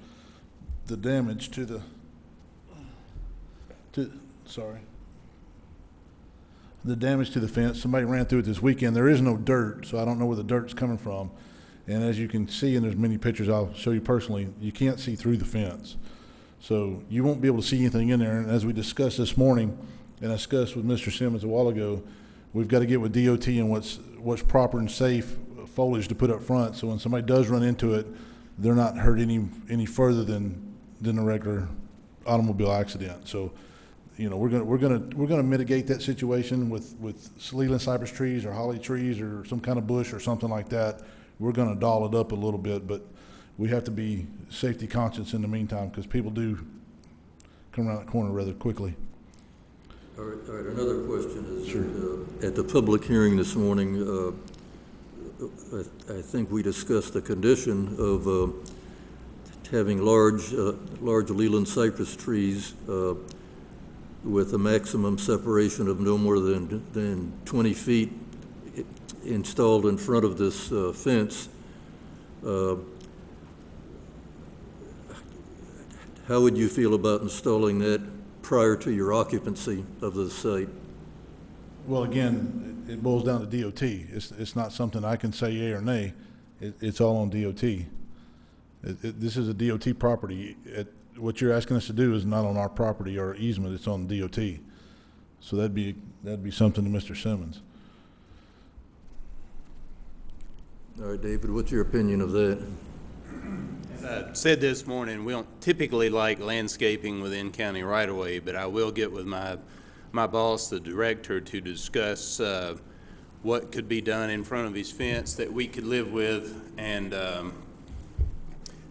the damage to the, the damage to the fence. Somebody ran through it this weekend. There is no dirt, so I don't know where the dirt's coming from. And as you can see, and there's many pictures I'll show you personally, you can't see through the fence. So you won't be able to see anything in there. And as we discussed this morning, and I discussed with Mr. Simmons a while ago, we've got to get with DOT and what's proper and safe foliage to put up front, so when somebody does run into it, they're not hurt any further than a regular automobile accident. So, we're gonna mitigate that situation with Leland cypress trees or holly trees or some kind of bush or something like that. We're gonna doll it up a little bit, but we have to be safety conscious in the meantime, because people do come around the corner rather quickly. All right. Another question is, sure. At the public hearing this morning, I think we discussed the condition of having large Leland cypress trees with a maximum separation of no more than 20 feet installed in front of this fence. How would you feel about installing that prior to your occupancy of the site? Well, again, it boils down to DOT. It's not something I can say yea or nay. It's all on DOT. This is a DOT property. What you're asking us to do is not on our property or easement. It's on DOT. So that'd be something to Mr. Simmons. All right, David, what's your opinion of that? As I said this morning, we don't typically like landscaping within county right-of-way, but I will get with my boss, the director, to discuss what could be done in front of his fence that we could live with. And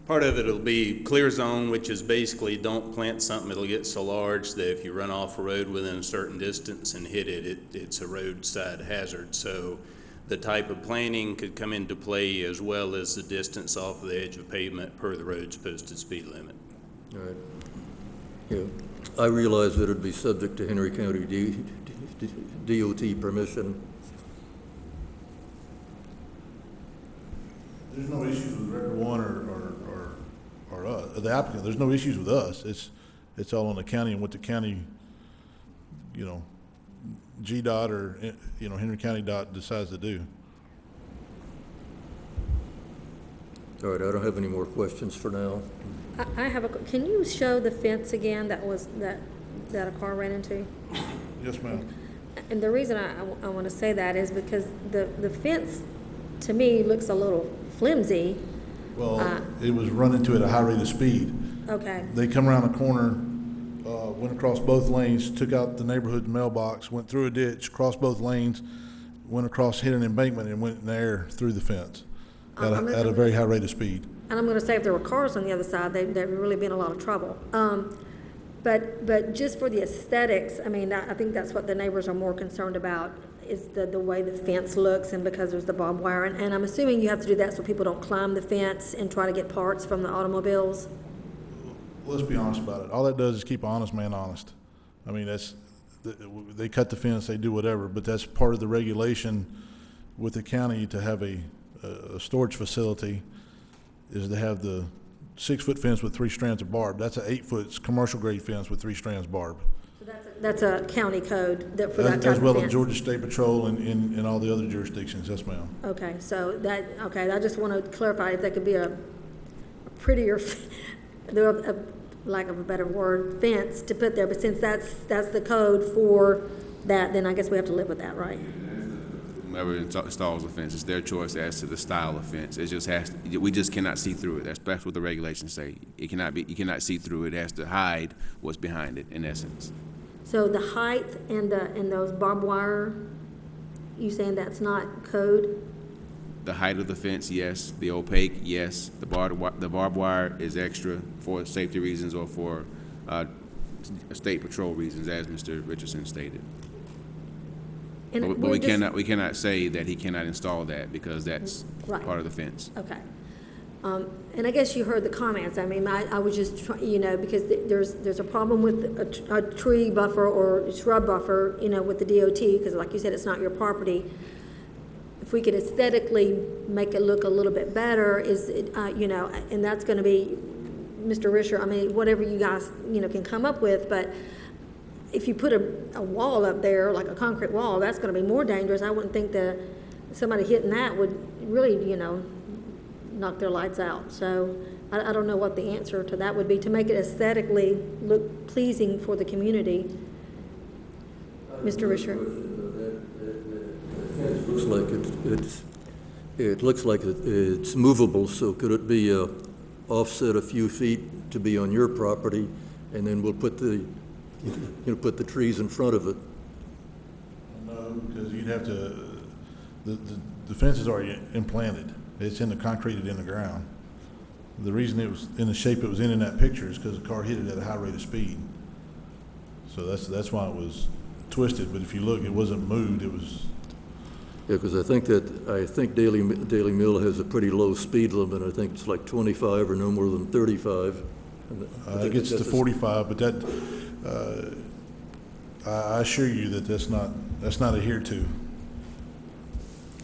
part of it will be clear zone, which is basically don't plant something that'll get so large that if you run off a road within a certain distance and hit it, it's a roadside hazard. So the type of planting could come into play, as well as the distance off of the edge of pavement per the road's posted speed limit. All right. Yeah, I realize that it'd be subject to Henry County DOT permission. There's no issues with Record One or us, the applicant. There's no issues with us. It's all on the county and what the county, GDOT or Henry County DOT decides to do. All right, I don't have any more questions for now. I have can you show the fence again that a car ran into? Yes, ma'am. And the reason I want to say that is because the fence, to me, looks a little flimsy. Well, it was run into at a high rate of speed. Okay. They come around the corner, went across both lanes, took out the neighborhood mailbox, went through a ditch, crossed both lanes, went across, hit an embankment, and went in the air through the fence at a very high rate of speed. And I'm going to say if there were cars on the other side, there'd really be in a lot of trouble. But just for the aesthetics, I mean, I think that's what the neighbors are more concerned about, is the way the fence looks, and because there's the barbed wire. And I'm assuming you have to do that so people don't climb the fence and try to get parts from the automobiles? Let's be honest about it. All that does is keep an honest man honest. I mean, they cut the fence, they do whatever, but that's part of the regulation with the county to have a storage facility, is to have the 6-foot fence with 3 strands of barb. That's an 8-foot commercial grade fence with 3 strands barb. So that's a county code that for that type As well of as fence? Georgia State Patrol and all the other jurisdictions, yes, ma'am. Okay, so I just want to clarify if that could be a prettier, lack of a better word, fence to put there, but since that's the code for that, then I guess we have to live with that, right? Whoever installs a fence, it's their choice as to the style of fence. It just has to, we just cannot see through it. That's what the regulations say. You cannot see through it. It has to hide what's behind it, in essence. So the height and those barbed wire, you saying that's not code? The height of the fence, yes. The opaque, yes. The barbed wire is extra for safety reasons or for state patrol reasons, as Mr. Richardson stated. But we cannot say that he cannot install that because that's part of the fence. Okay. And I guess you heard the comments. I mean, I was just, because there's a problem with a tree buffer or shrub buffer, with the DOT, because like you said, it's not your property. If we could aesthetically make it look a little bit better, and that's going to be, Mr. Risher, I mean, whatever you guys, can come up with, but if you put a wall up there, like a concrete wall, that's going to be more dangerous. I wouldn't think that somebody hitting that would really, knock their lights out. So I don't know what the answer to that would be, to make it aesthetically look pleasing for the community. Mr. Risher? It looks like it's movable, so could it be offset a few feet to be on your property, and then we'll put the trees in front of it? No, because you'd have to, the fence is already implanted. It's concreted in the ground. The reason it was in the shape it was in that picture is because the car hit it at a high rate of speed. So that's why it was twisted, but if you look, it wasn't moved, it was. Yeah, because I think Daily Mill has a pretty low speed limit. I think it's like 25 or no more than 35. It gets to 45, but that, I assure you that that's not adhered to.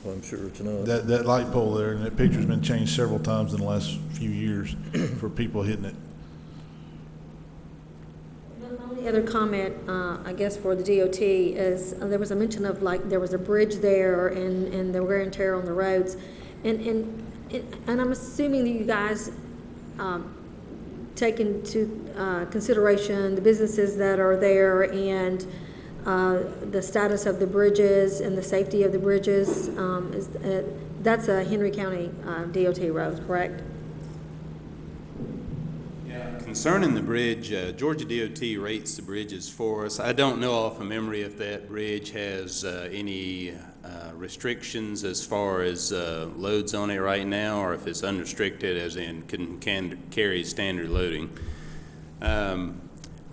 Well, I'm sure it's not. That light pole there, and that picture's been changed several times in the last few years for people hitting it. The only other comment, I guess, for the DOT is there was a mention of there was a bridge there and the wear and tear on the roads, and I'm assuming that you guys take into consideration the businesses that are there and the status of the bridges and the safety of the bridges. That's a Henry County DOT road, correct? Concerning the bridge, Georgia DOT rates the bridges for us. I don't know off of memory if that bridge has any restrictions as far as loads on it right now, or if it's unrestricted, as in can carry standard loading.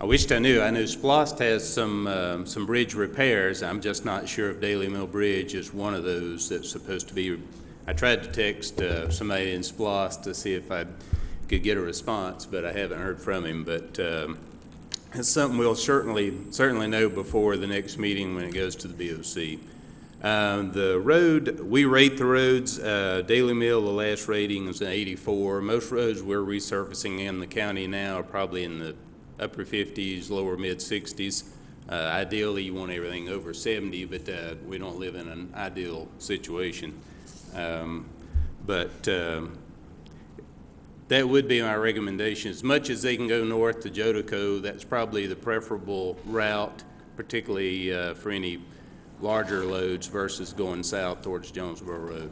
I wished I knew. I know Splost has some bridge repairs. I'm just not sure if Daily Mill Bridge is one of those that's supposed to be. I tried to text somebody in Splost to see if I could get a response, but I haven't heard from him. But it's something we'll certainly know before the next meeting when it goes to the BOC. The road, we rate the roads. Daily Mill, the last rating is an 84. Most roads we're resurfacing in the county now are probably in the upper 50s, lower mid 60s. Ideally, you want everything over 70, but we don't live in an ideal situation. That would be my recommendation. As much as they can go north to Jodeco, that's probably the preferable route, particularly for any larger loads versus going south towards Jonesboro Road.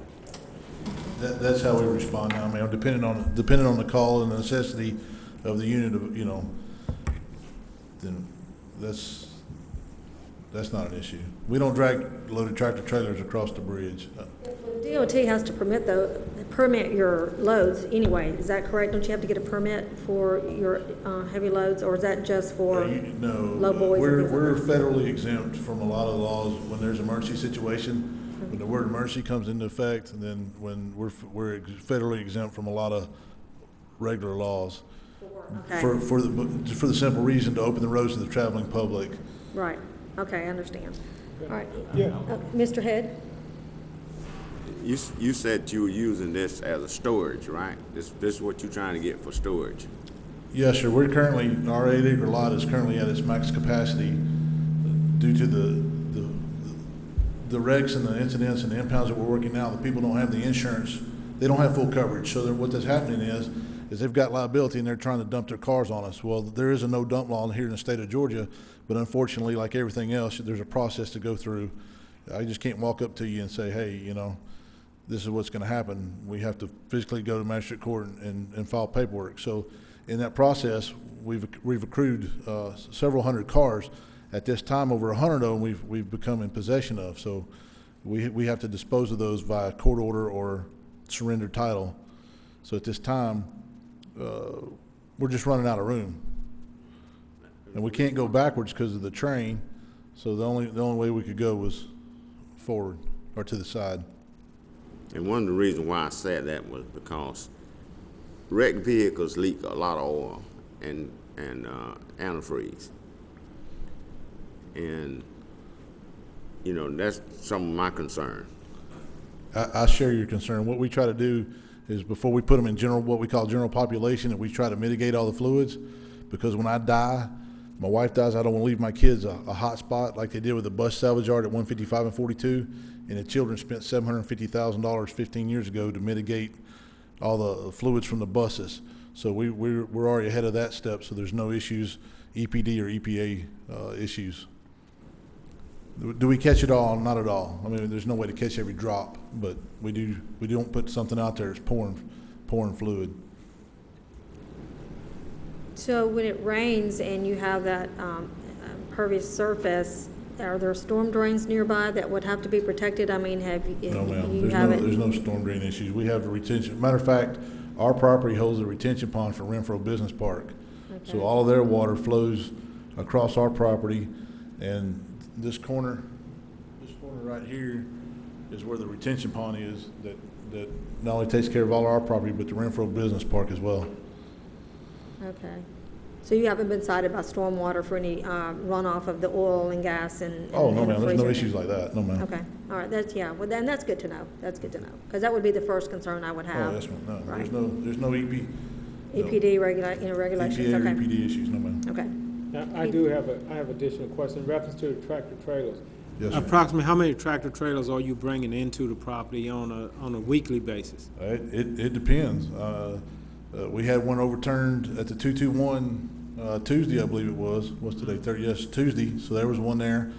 That's how we respond now. I mean, depending on the call and the necessity of the unit, then that's That's not an issue. We don't drag loaded tractor trailers across the bridge. DOT has to permit your loads anyway, is that correct? Don't you have to get a permit for your heavy loads, or is that just for low boys? We're federally exempt from a lot of the laws when there's an emergency situation. When the word emergency comes into effect, and then when we're federally exempt from a lot of regular laws. Okay. For the simple reason to open the roads to the traveling public. Right, okay, I understand. All right, Yeah. Mr. Head? You said you were using this as a storage, right? This is what you're trying to get for storage? Yes, sir. We're currently, our 8-acre lot is currently at its max capacity due to the wrecks and the incidents and the impounds that we're working now. The people don't have the insurance. They don't have full coverage. So what that's happening is they've got liability and they're trying to dump their cars on us. Well, there is a no dump law here in the state of Georgia, but unfortunately, like everything else, there's a process to go through. I just can't walk up to you and say, hey, you know, this is what's going to happen. We have to physically go to magistrate court and file paperwork. So in that process, we've accrued several hundred cars. At this time, over 100 of them we've become in possession of. So we have to dispose of those via court order or surrender title. So at this time, we're just running out of room, and we can't go backwards because of the train. So the only way we could go was forward or to the side. And one of the reasons why I said that was because wrecked vehicles leak a lot of oil and antifreeze. And, you know, that's some of my concern. I share your concern. What we try to do is before we put them in what we call general population, and we try to mitigate all the fluids, because when I die, my wife dies, I don't want to leave my kids a hot spot like they did with the bus salvage yard at 155 and 42. And the children spent $750,000 15 years ago to mitigate all the fluids from the buses. So we're already ahead of that step, so there's no issues, EPD or EPA issues. Do we catch it all? Not at all. I mean, there's no way to catch every drop, but we don't put something out there that's pouring fluid. So when it rains and you have that pervious surface, are there storm drains nearby that would have to be protected? I mean, have you? No, ma'am. There's no storm drain issues. We have a retention. Matter of fact, our property holds a retention pond for Renfro Business Park. Okay. So all of their water flows across our property, and this corner right here is where the retention pond is that not only takes care of all our property, but the Renfro Business Park as well. Okay. So you haven't been cited by stormwater for any runoff of the oil and gas and Oh, no, and ma'am. There's no freezer? issues like that. No, ma'am. Okay. All right. That's, yeah. Well, then that's good to know. That's good to know. Because that would be the first concern I would have. Oh, yes, ma'am. No, Right. there's no EP. EPD regulations. EPA or Okay. EPD issues. No, ma'am. Okay. Now, I do have additional question in reference to the tractor trailers. Yes, sir. Approximately how many tractor trailers are you bringing into the property on a weekly basis? It depends. We had one overturned at the 221 Tuesday, I believe it was. What's today? Yes, Tuesday. So there was one there.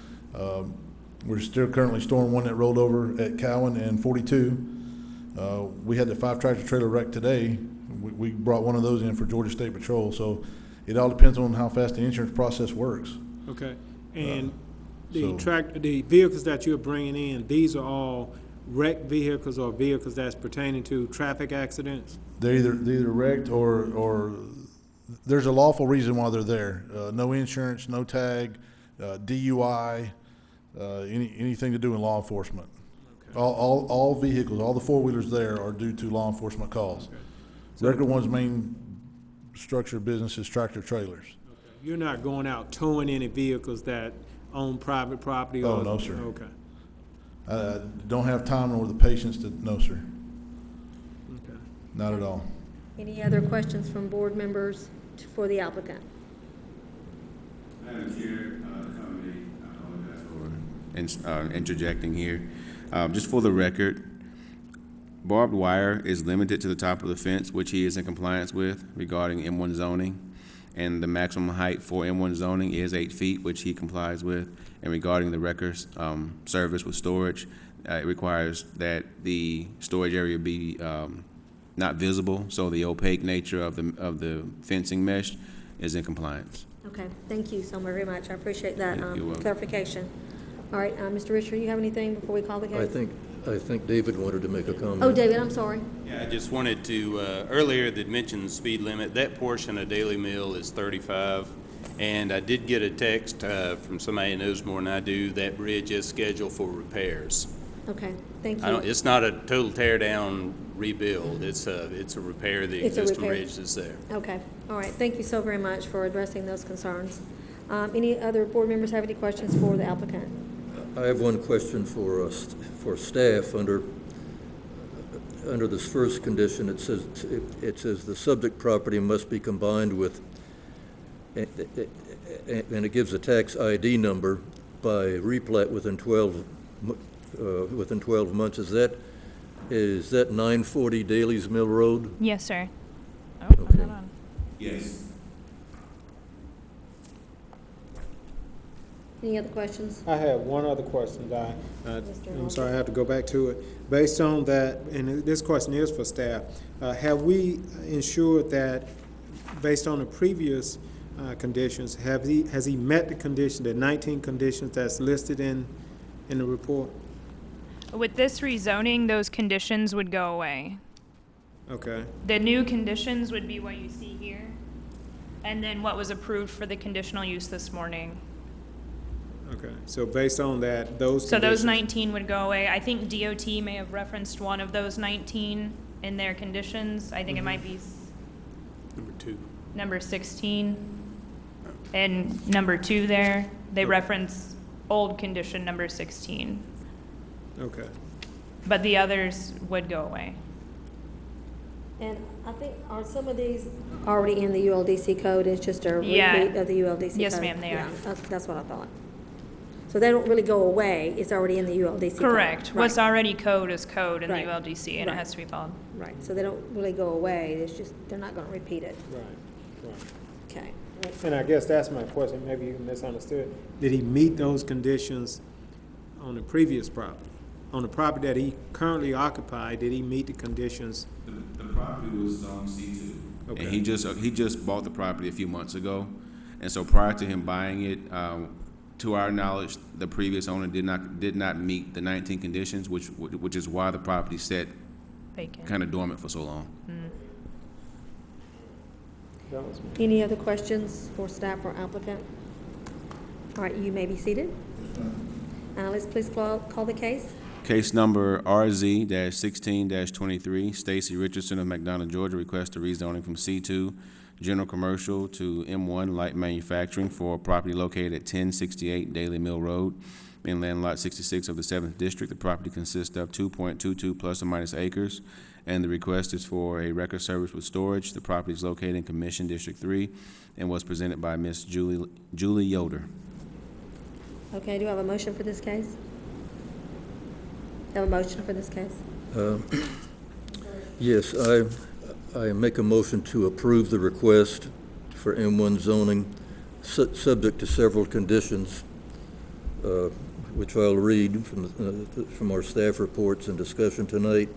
We're still currently storing one that rolled over at Cowan and 42. We had the 5 tractor trailer wreck today. We brought one of those in for Georgia State Patrol. So it all depends on how fast the insurance process works. Okay. And the vehicles that you're bringing in, these are all wrecked vehicles or vehicles that's pertaining to traffic accidents? They're either wrecked or there's a lawful reason why they're there. No insurance, no tag, DUI, anything to do with law enforcement. Okay. All vehicles, all the 4-wheelers there are due to law enforcement calls. Okay. So Record One's main structure of business is tractor trailers. Okay. You're not going out towing any vehicles that own private property? Oh, no, sir. Okay. Don't have time nor the patience to, no, sir. Okay. Not at all. Any other questions from board members for the applicant? Madam Chair, Company, I apologize for interjecting here. Just for the record, barbed wire is limited to the top of the fence, which he is in compliance with regarding M1 zoning. And the maximum height for M1 zoning is 8 feet, which he complies with. And regarding the records service with storage, it requires that the storage area be not visible, so the opaque nature of the fencing mesh is in compliance. Okay, thank you so very much. I appreciate that You're welcome. clarification. All right, Mr. Richard, you have anything before we call the case? I think David wanted to make a comment. Oh, David, I'm sorry. Yeah, I just wanted to, earlier that mentioned the speed limit, that portion of Daily Mill is 35. And I did get a text from somebody who knows more than I do, that bridge is scheduled for repairs. Okay, thank you. It's not a total tear down rebuild, it's a repair of the It's a existing repair. bridge that's there. Okay, all right, thank you so very much for addressing those concerns. Any other board members have any questions for the applicant? I have one question for staff under this first condition. It says the subject property must be combined with, and it gives a tax ID number by replat within 12 months. Is that 940 Daly's Mill Road? Yes, sir. Oh, Okay. hold on. Yes. Any other questions? I have one other question, Di. Mr. I'm sorry, I have to go back to it. Based on that, and this question is for staff, have we ensured that, based on the previous conditions, has he met the condition, the 19 conditions that's listed in the report? With this rezoning, those conditions would go away. Okay. The new conditions would be what you see here, and then what was approved for the conditional use this morning. Okay, so based on that, those So those conditions- 19 would go away. I think DOT may have referenced one of those 19 in their conditions. I think it might be Number 2. number 16 and number 2 there. They reference old condition number 16, Okay. but the others would go away. And I think, are some of these already in the ULDC code? It's just a Yeah. repeat of the ULDC code? Yes, ma'am, they Yeah, are. that's what I thought. So they don't really go away, it's already in the ULDC code? Correct. What's Right. already code is code in the Right. ULDC, and it Right. has to be followed. Right, so they don't really go away, it's just, they're not gonna repeat it. Right. Okay. And I guess that's my question, maybe you misunderstood. Did he meet those conditions on the previous property? On the property that he currently occupied, did he meet the conditions? The property was on C2. Okay. And he just bought the property a few months ago. And so prior to him buying it, to our knowledge, the previous owner did not meet the 19 conditions, which is why the property sat Vacant. kind of dormant for so long. Any other questions for staff or applicant? All right, you may be seated. Let's please call the case. Case number RZ-16-23, Stacy Richardson of McDonough, Georgia, requests a rezoning from C2 General Commercial to M1 Light Manufacturing for a property located at 1068 Daily Mill Road, Inland Lot 66 of the 7th District. The property consists of 2.22 plus or minus acres, and the request is for a record service with storage. The property is located in Commission District 3 and was presented by Ms. Julie Yoder. Okay, do I have a motion for this case? Have a motion for this case? Yes, I make a motion to approve the request for M1 zoning, subject to several conditions, which I'll read from our staff reports and discussion tonight.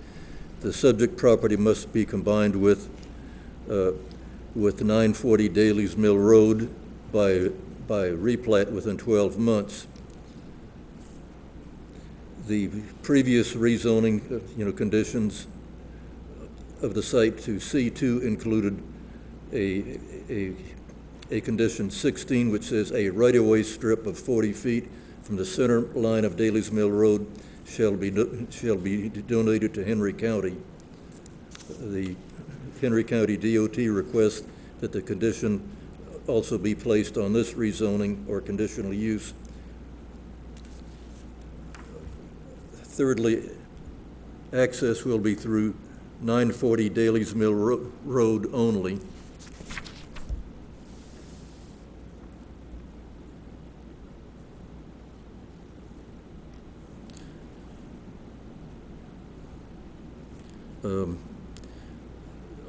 The subject property must be combined with 940 Daly's Mill Road by replat within 12 months. The previous rezoning, conditions of the site to C2 included a condition 16, which says a right-of-way strip of 40 feet from the center line of Daly's Mill Road shall be donated to Henry County. The Henry County DOT requests that the condition also be placed on this rezoning or conditional use. Thirdly, access will be through 940 Daly's Mill Road only.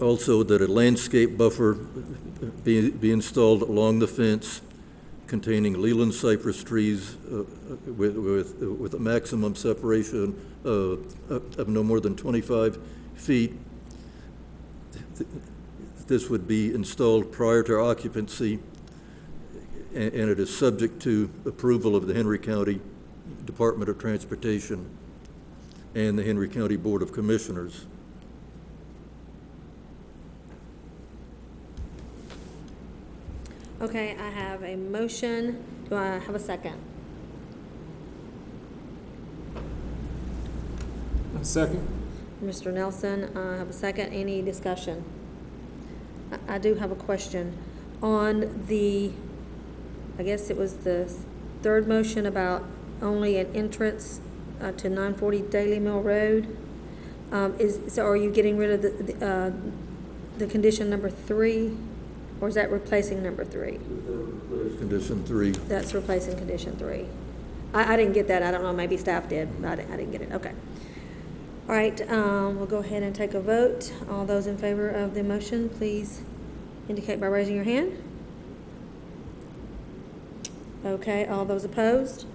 Also, that a landscape buffer be installed along the fence containing Leland cypress trees with a maximum separation of no more than 25 feet. This would be installed prior to occupancy, and it is subject to approval of the Henry County Department of Transportation and the Henry County Board of Commissioners. Okay, I have a motion. Do I have a second? A second. Mr. Nelson, I have a second. Any discussion? I do have a question. On the, I guess it was the third motion about only an entrance to 940 Daily Mill Road. So are you getting rid of the condition number 3? Or is that replacing number 3? Condition 3. That's replacing condition 3. I didn't get that. I don't know. Maybe staff did. I didn't get it. Okay. All right. We'll go ahead and take a vote. All those in favor of the motion, please indicate by raising your hand. Okay. All those opposed?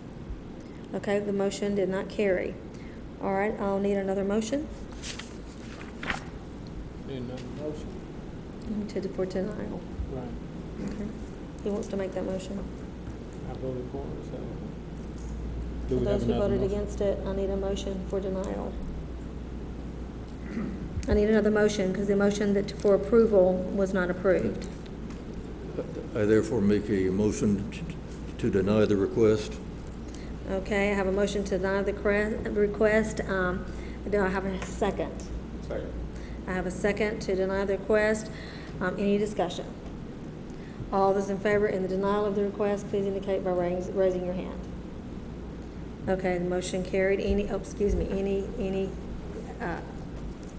Okay. The motion did not carry. All right. I'll need another motion. Need another motion? For denial. Right. Okay. Who wants to make that motion? I voted for it, so. For Do we have those who another voted motion? against it, I need a motion for denial. I need another motion because the motion that for approval was not approved. I therefore make a motion to deny the request. Okay, I have a motion to deny the request. Do I have a second? Second. I have a second to deny the request. Any discussion? All those in favor in the denial of the request, please indicate by raising your hand. Okay, the motion carried. Any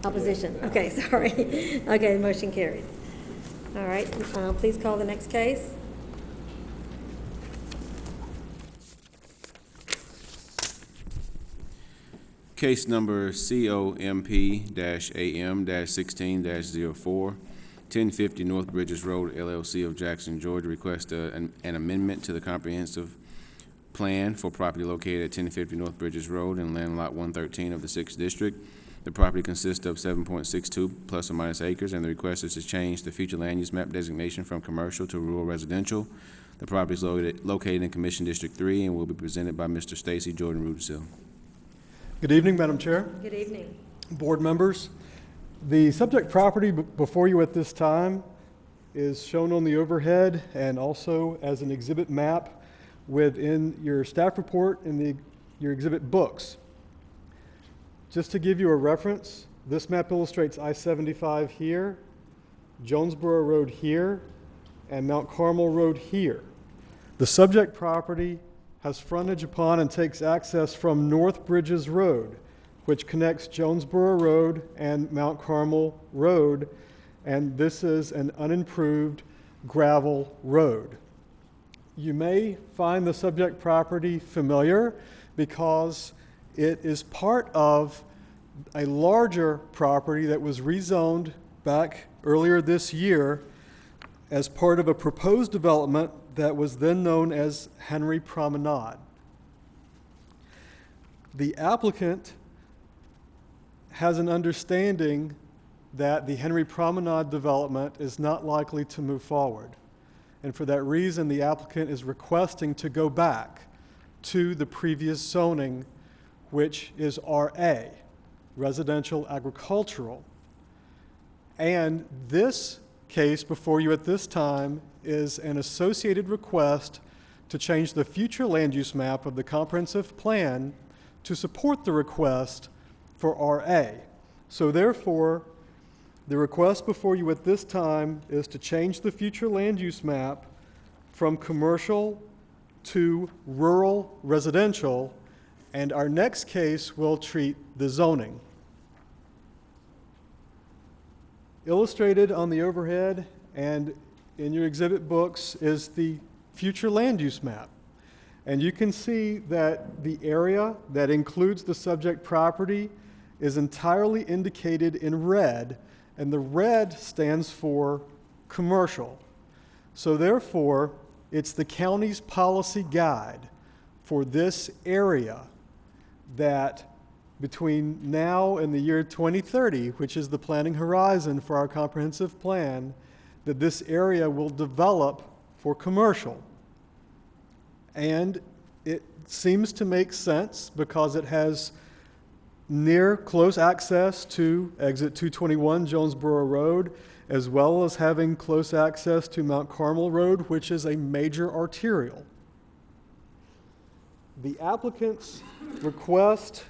opposition? Okay, sorry. Okay, the motion carried. All right, please call the next case. Case number COMP-AM-16-04, 1050 North Bridges Road, LLC of Jackson, Georgia, request an amendment to the comprehensive plan for property located at 1050 North Bridges Road in land lot 113 of the 6th District. The property consists of 7.62 plus or minus acres, and the request is to change the future land use map designation from commercial to rural residential. The property is located in Commission District 3 and will be presented by Mr. Stacy Jordan Rudisill. Good evening, Madam Chair, Good evening. board members. The subject property before you at this time is shown on the overhead and also as an exhibit map within your staff report in your exhibit books. Just to give you a reference, this map illustrates I-75 here, Jonesboro Road here, and Mount Carmel Road here. The subject property has frontage upon and takes access from North Bridges Road, which connects Jonesboro Road and Mount Carmel Road, and this is an unimproved gravel road. You may find the subject property familiar because it is part of a larger property that was rezoned back earlier this year as part of a proposed development that was then known as Henry Promenade. The applicant has an understanding that the Henry Promenade development is not likely to move forward. And for that reason, the applicant is requesting to go back to the previous zoning, which is RA, residential agricultural. And this case before you at this time is an associated request to change the future land use map of the comprehensive plan to support the request for RA. So therefore, the request before you at this time is to change the future land use map from commercial to rural residential, and our next case will treat the zoning. Illustrated on the overhead and in your exhibit books is the future land use map. And you can see that the area that includes the subject property is entirely indicated in red, and the red stands for commercial. So therefore, it's the county's policy guide for this area that between now and the year 2030, which is the planning horizon for our comprehensive plan, that this area will develop for commercial. And It seems to make sense because it has near close access to exit 221 Jonesboro Road, as well as having close access to Mount Carmel Road, which is a major arterial. The applicant's request,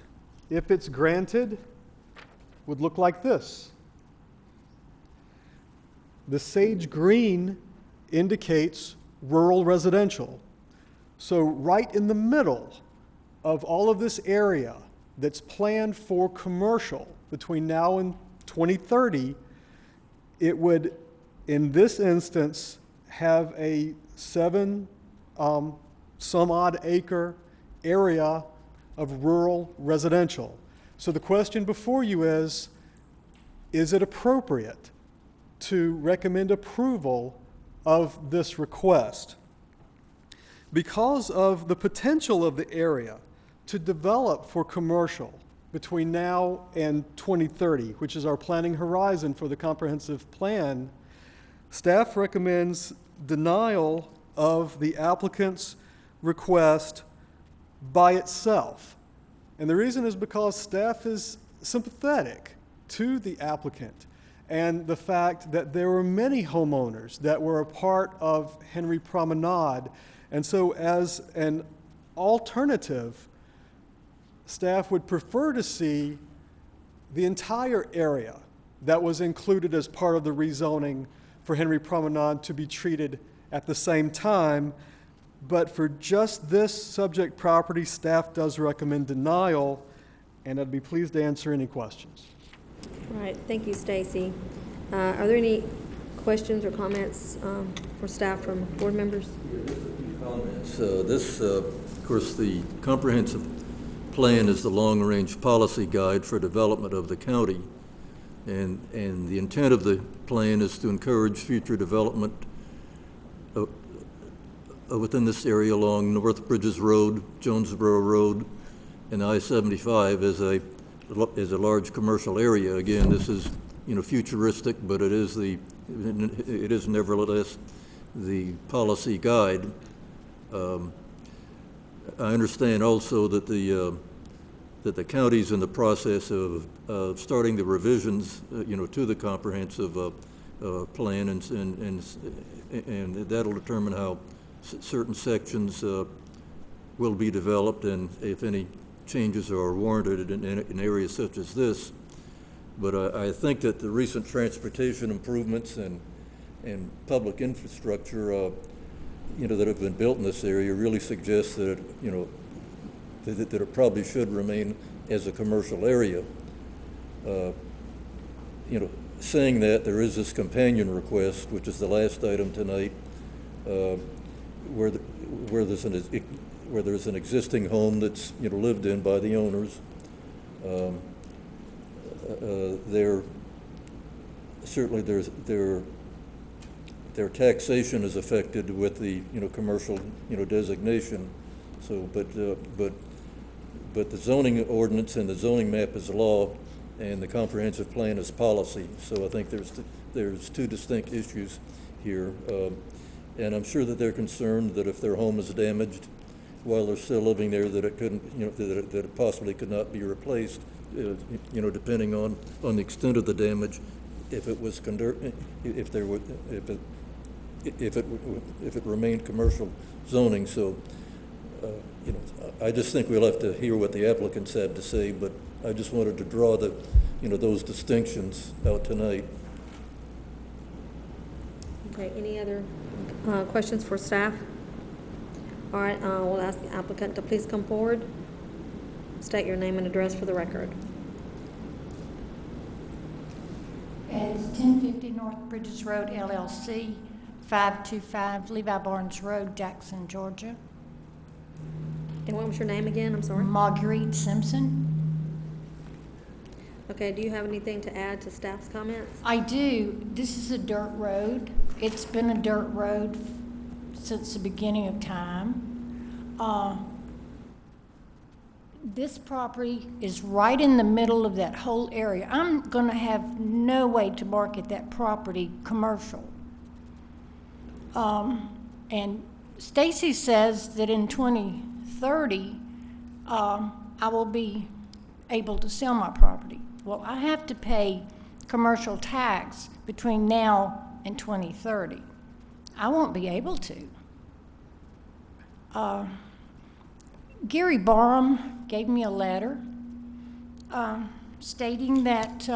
if it's granted, would look like this. The sage green indicates rural residential. So right in the middle of all of this area that's planned for commercial between now and 2030, it would, in this instance, have a some odd acre area of rural residential. So the question before you is it appropriate to recommend approval of this request? Because of the potential of the area to develop for commercial between now and 2030, which is our planning horizon for the comprehensive plan, staff recommends denial of the applicant's request by itself. And the reason is because staff is sympathetic to the applicant and the fact that there were many homeowners that were a part of Henry Promenade. And so as an alternative, staff would prefer to see the entire area that was included as part of the rezoning for Henry Promenade to be treated at the same time. But for just this subject property, staff does recommend denial, and I'd be pleased to answer any questions. All right, thank you, Stacy. Are there any questions or comments for staff from board members? Comments. Of course, the comprehensive plan is the long-range policy guide for development of the county, and the intent of the plan is to encourage future development within this area along North Bridges Road, Jonesboro Road, and I-75 is a large commercial area. Again, this is futuristic, but it is nevertheless the policy guide. I understand also that the county's in the process of starting the revisions, to the comprehensive plan, and that'll determine how certain sections will be developed, and if any changes are warranted in areas such as this. But I think that the recent transportation improvements and public infrastructure, that have been built in this area really suggest that that it probably should remain as a commercial area. Saying that, there is this companion request, which is the last item tonight, where there's an existing home that's lived in by the owners. Their taxation is affected with the commercial designation. So, but the zoning ordinance and the zoning map is law, and the comprehensive plan is policy. So I think there's two distinct issues here, and I'm sure that they're concerned that if their home is damaged while they're still living there, that it couldn't, that it possibly could not be replaced, depending on the extent of the damage, if it remained commercial zoning. So, I just think we'll have to hear what the applicants had to say, but I just wanted to draw those distinctions out tonight. Okay, any other questions for staff? All right, we'll ask the applicant to please come forward. State your name and address for the record. It's 1050 North Bridges Road, LLC, 525 Levi Barnes Road, Jackson, Georgia. And what was your name again? I'm sorry. Marguerite Simpson. Okay, do you have anything to add to staff's comments? I do. This is a dirt road. It's been a dirt road since the beginning of time. This property is right in the middle of that whole area. I'm going to have no way to market that property commercial. And Stacy says that in 2030 2030, I will be able to sell my property. Well, I have to pay commercial tax between now and 2030. I won't be able to. Gary Barham gave me a letter stating that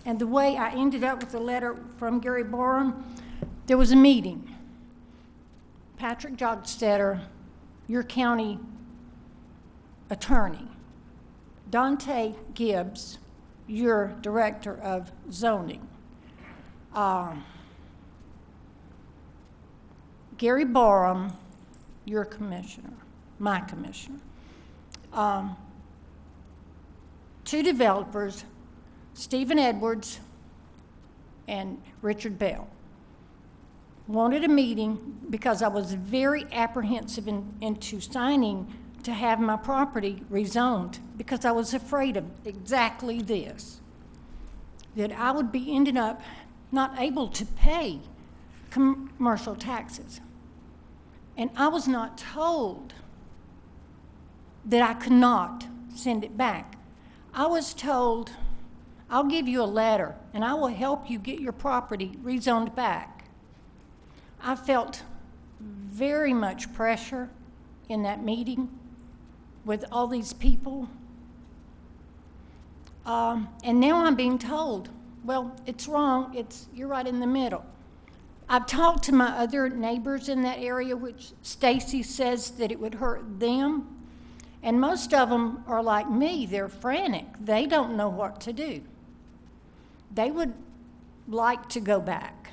and the way I ended up with the letter from Gary Barham, there was a meeting. Patrick Jogstetter, your county attorney, Dante Gibbs, your director of zoning, Gary Barham, your commissioner, my commissioner, two developers, Stephen Edwards and Richard Bell, wanted a meeting because I was very apprehensive into signing to have my property rezoned because I was afraid of exactly this, that I would be ending up not able to pay commercial taxes. And I was not told that I could not send it back. I was told, I'll give you a letter and I will help you get your property rezoned back. I felt very much pressure in that meeting with all these people. And now I'm being told, well, it's wrong, you're right in the middle. I've talked to my other neighbors in that area, which Stacy says that it would hurt them. And most of them are like me, they're frantic. They don't know what to do. They would like to go back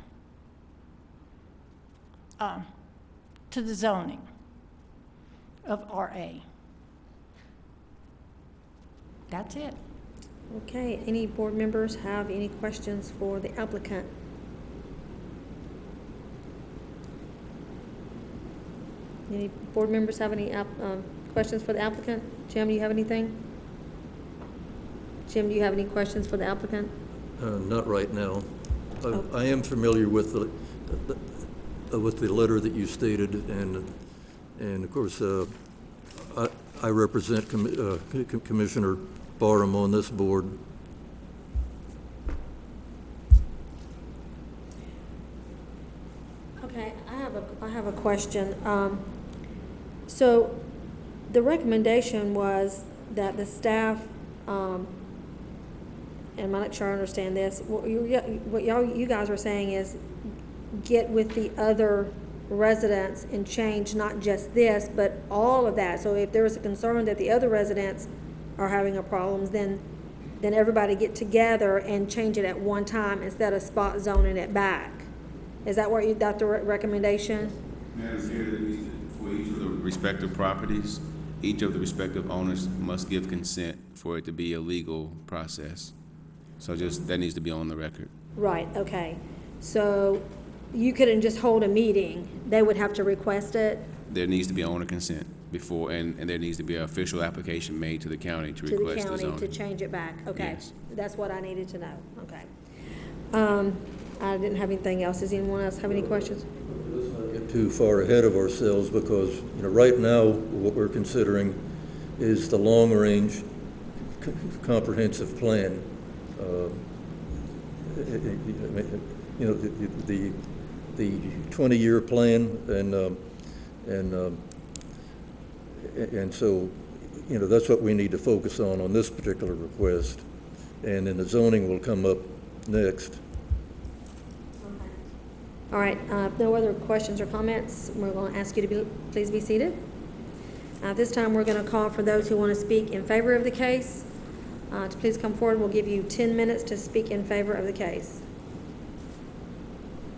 to the zoning of RA. That's it. Okay, any board members have any questions for the applicant? Any board members have any questions for the applicant? Jim, do you have anything? Jim, do you have any questions for the applicant? Not right now. I am familiar with the letter that you stated, and of course, I represent Commissioner Barham on this board. Okay, I have a question. So the recommendation was that the staff, and I'm not sure I understand this, what you guys were saying is get with the other residents and change not just this, but all of that. So if there was a concern that the other residents are having a problem, then everybody get together and change it at one time instead of spot zoning it back. Is that what you got the recommendation? Madam Chair, for each of the respective properties, each of the respective owners must give consent for it to be a legal process. So just, that needs to be on the record. Right, okay. So you couldn't just hold a meeting, they would have to request it? There needs to be owner consent before, and there needs to be an official application made to the county to request the zoning. To the county to change it back, okay. Yes. That's what I needed to know, okay. I didn't have anything else. Does anyone else have any questions? Let's not get too far ahead of ourselves because, right now, what we're considering is the long-range comprehensive plan. The 20-year plan, and so, that's what we need to focus on this particular request, and then the zoning will come up next. All right, no other questions or comments. We're going to ask you to please be seated. This time we're going to call for those who want to speak in favor of the case. To please come forward. We'll give you 10 minutes to speak in favor of the case.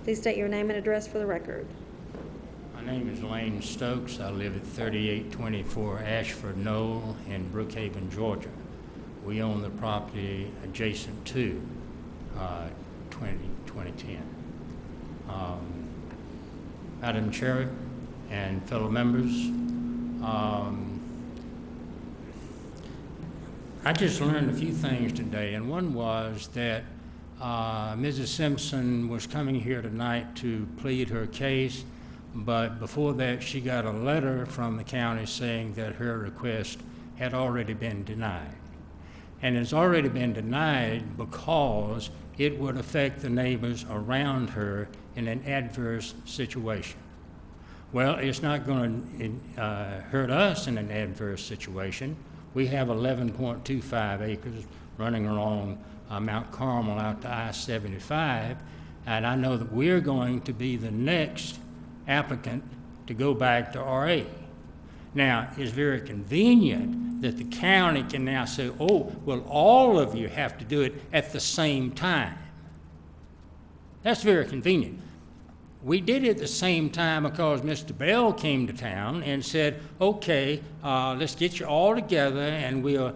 Please state your name and address for the record. My name is Lane Stokes. I live at 3824 Ashford Knoll in Brookhaven, Georgia. We own the property adjacent to 2010. Madam Chair and fellow members, I just learned a few things today, and one was that Mrs. Simpson was coming here tonight to plead her case, but before that, she got a letter from the county saying that her request had already been denied. And it's already been denied because it would affect the neighbors around her in an adverse situation. Well, it's not going to hurt us in an adverse situation. We have 11.25 acres running along Mount Carmel out to I-75, and I know that we're going to be the next applicant to go back to RA. Now, it's very convenient that the county can now say, oh, well, all of you have to do it at the same time. That's very convenient. We did it at the same time because Mr. Bell came to town and said, okay, let's get you all together and we'll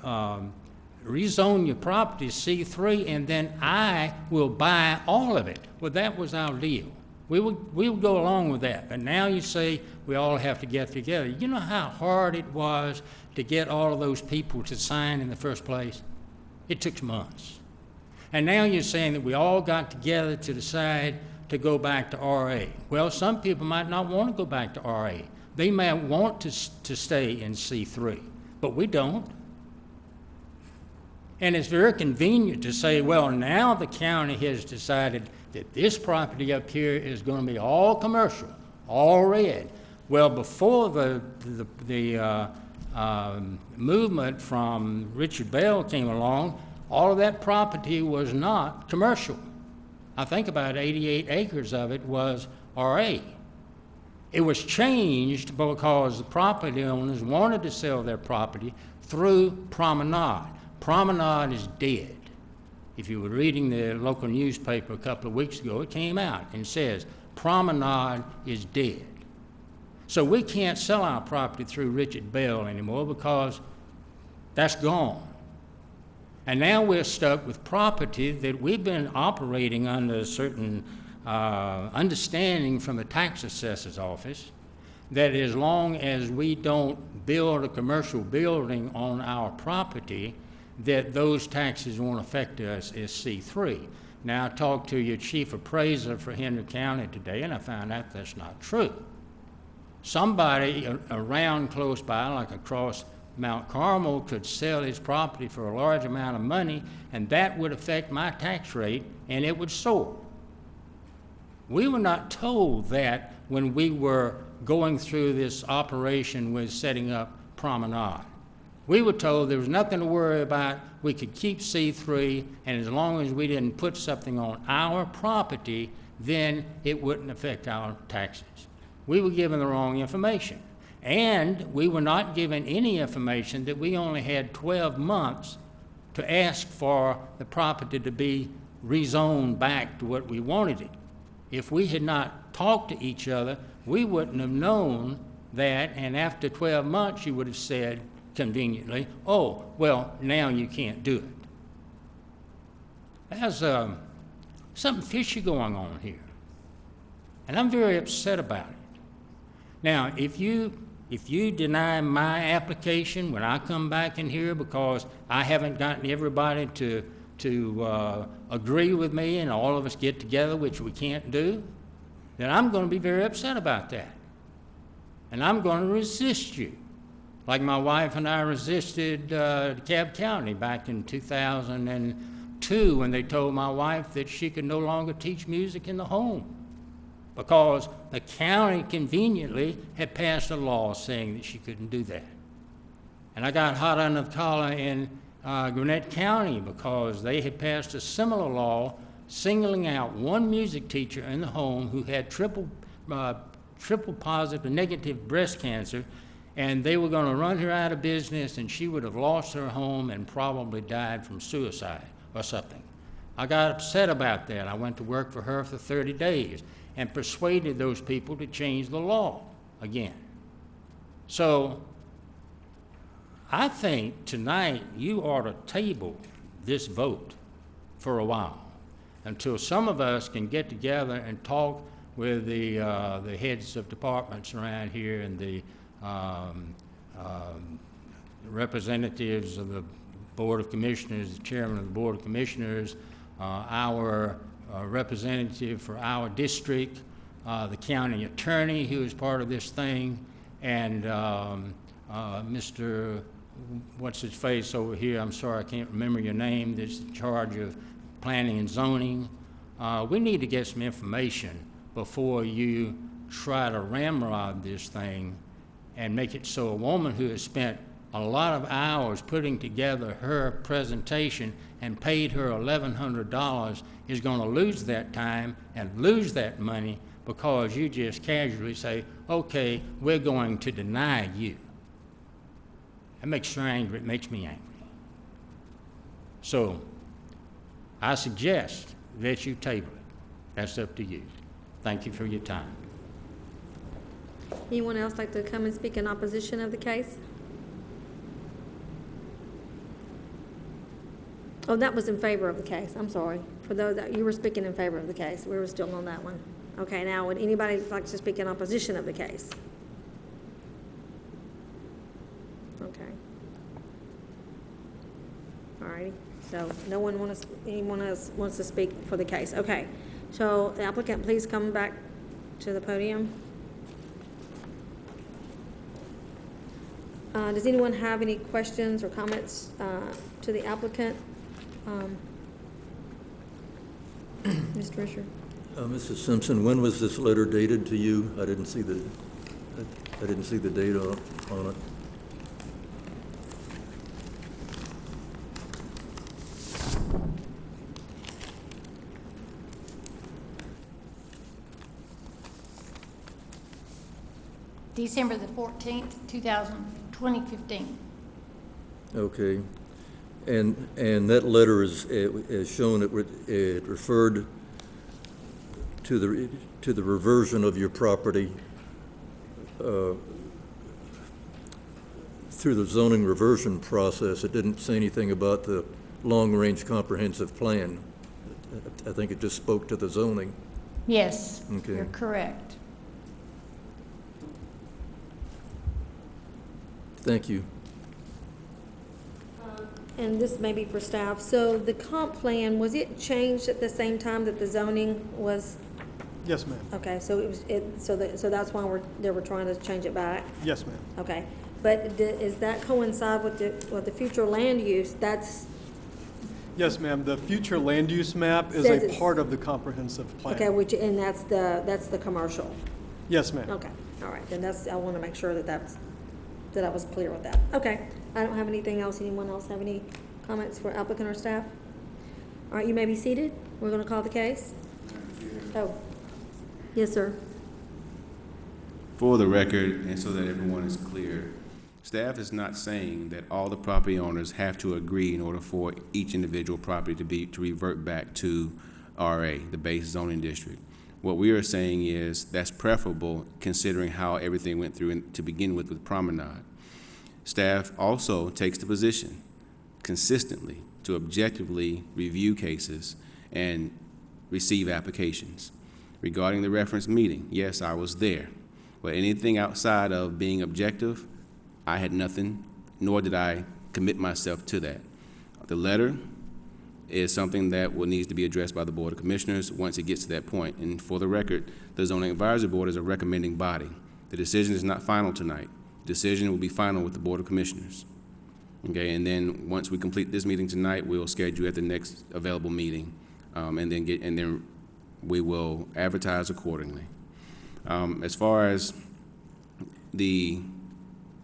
rezone your property C3 and then I will buy all of it. Well, that was our deal. We would go along with that. But now you say we all have to get together. You know how hard it was to get all of those people to sign in the first place? It took months. And now you're saying that we all got together to decide to go back to RA. Well, some people might not want to go back to RA. They might want to stay in C3, but we don't. And it's very convenient to say, well, now the county has decided that this property up here is going to be all commercial, all red. Well, before the movement from Richard Bell came along, all of that property was not commercial. I think about 88 acres of it was RA. It was changed because the property owners wanted to sell their property through Promenade. Promenade is dead. If you were reading the local newspaper a couple of weeks ago, it came out and says, Promenade is dead. So we can't sell our property through Richard Bell anymore because that's gone. And now we're stuck with property that we've been operating under a certain understanding from the tax assessor's office that as long as we don't build a commercial building on our property, that those taxes won't affect us as C3. Now, I talked to your chief appraiser for Henry County today, and I found out that's not true. Somebody around close by, like across Mount Carmel, could sell his property for a large amount of money, and that would affect my tax rate, and it would soar. We were not told that when we were going through this operation with setting up Promenade. We were told there was nothing to worry about. We could keep C3, and as long as we didn't put something on our property, then it wouldn't affect our taxes. We were given the wrong information. And we were not given any information that we only had 12 months to ask for the property to be rezoned back to what we wanted it. If we had not talked to each other, we wouldn't have known that, and after 12 months you would have said, conveniently, oh, well, now you can't do it. There's something fishy going on here, and I'm very upset about it. Now, if you deny my application when I come back in here because I haven't gotten everybody to agree with me and all of us get together, which we can't do, then I'm going to be very upset about that. And I'm going to resist you. Like my wife and I resisted DeKalb County back in 2002 when they told my wife that she could no longer teach music in the home because the county conveniently had passed a law saying that she couldn't do that. And I got hot under the collar in Gwinnett County because they had passed a similar law singling out one music teacher in the home who had triple positive negative breast cancer, and they were going to run her out of business, and she would have lost her home and probably died from suicide or something. I got upset about that. I went to work for her for 30 days and persuaded those people to change the law again. So I think tonight you ought to table this vote for a while until some of us can get together and talk with the heads of departments around here and the representatives of the Board of Commissioners, the chairman of the Board of Commissioners, our representative for our district, the county attorney who is part of this thing, and Mr. what's his face over here, I'm sorry, I can't remember your name, that's in charge of planning and zoning. We need to get some information before you try to ramrod this thing and make it so a woman who has spent a lot of hours putting together her presentation and paid her $1,100 is going to lose that time and lose that money because you just casually say, okay, we're going to deny you. That makes her angry. It makes me angry. So I suggest that you table it. That's up to you. Thank you for your time. Anyone else like to come and speak in opposition of the case? Oh, that was in favor of the case. I'm sorry. For those that you were speaking in favor of the case, we were still on that one. Okay, now would anybody like to speak in opposition of the case? Okay. All righty. So no one anyone else wants to speak for the case. Okay. So the applicant, please come back to the podium. Does anyone have any questions or comments to the applicant? Mr. Risher. Mrs. Simpson, when was this letter dated to you? I didn't see the date on it. December the 14th, 2015. Okay. And that letter is shown, it referred to the reversion of your property through the zoning reversion process. It didn't say anything about the long-range comprehensive plan. I think it just spoke to the zoning. Yes, Okay. you're correct. Thank you. And this may be for staff. So the comp plan, was it changed at the same time that the zoning was? Yes, ma'am. Okay, so it was, so that's why they were trying to change it back? Yes, ma'am. Okay, but is that coincide with the future land use? That's, Yes, ma'am. The future land use map is Says a it's- part of the comprehensive plan. okay, and that's the commercial? Yes, ma'am. Okay, all right, then I want to make sure that I was clear with that. Okay, I don't have anything else. Anyone else have any comments for applicant or staff? All right, you may be seated. We're going to call the case. Oh, yes, sir. For the record, and so that everyone is clear, staff is not saying that all the property owners have to agree in order for each individual property to revert back to RA, the base zoning district. What we are saying is that's preferable considering how everything went through to begin with Promenade. Staff also takes the position consistently to objectively review cases and receive applications. Regarding the reference meeting, yes, I was there. But anything outside of being objective, I had nothing, nor did I commit myself to that. The letter is something that needs to be addressed by the Board of Commissioners once it gets to that point. And for the record, the Zoning Advisory Board is a recommending body. The decision is not final tonight. The decision will be final with the Board of Commissioners. Okay, and then once we complete this meeting tonight, we'll schedule at the next available meeting, and then we will advertise accordingly. As far as the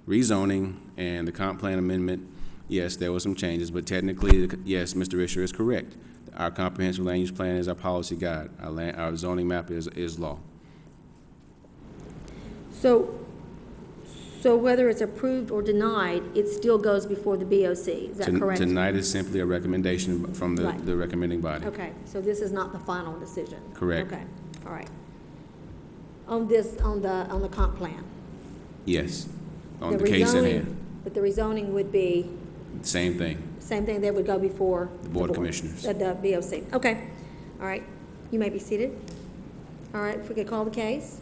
rezoning and the comp plan amendment, yes, there were some changes, but technically, yes, Mr. Risher is correct. Our comprehensive land use plan is our policy guide. Our zoning map is law. So whether it's approved or denied, it still goes before the BOC, is that correct? Tonight is simply a recommendation from Right. the recommending body. Okay, so this is not the final decision? Correct. Okay, all right. On the comp plan? Yes, on the case at rezoning- hand. But the rezoning would be, Same thing. same thing that would go before? The Board of Commissioners. The BOC, okay. All right, you may be seated. All right, if we could call the case.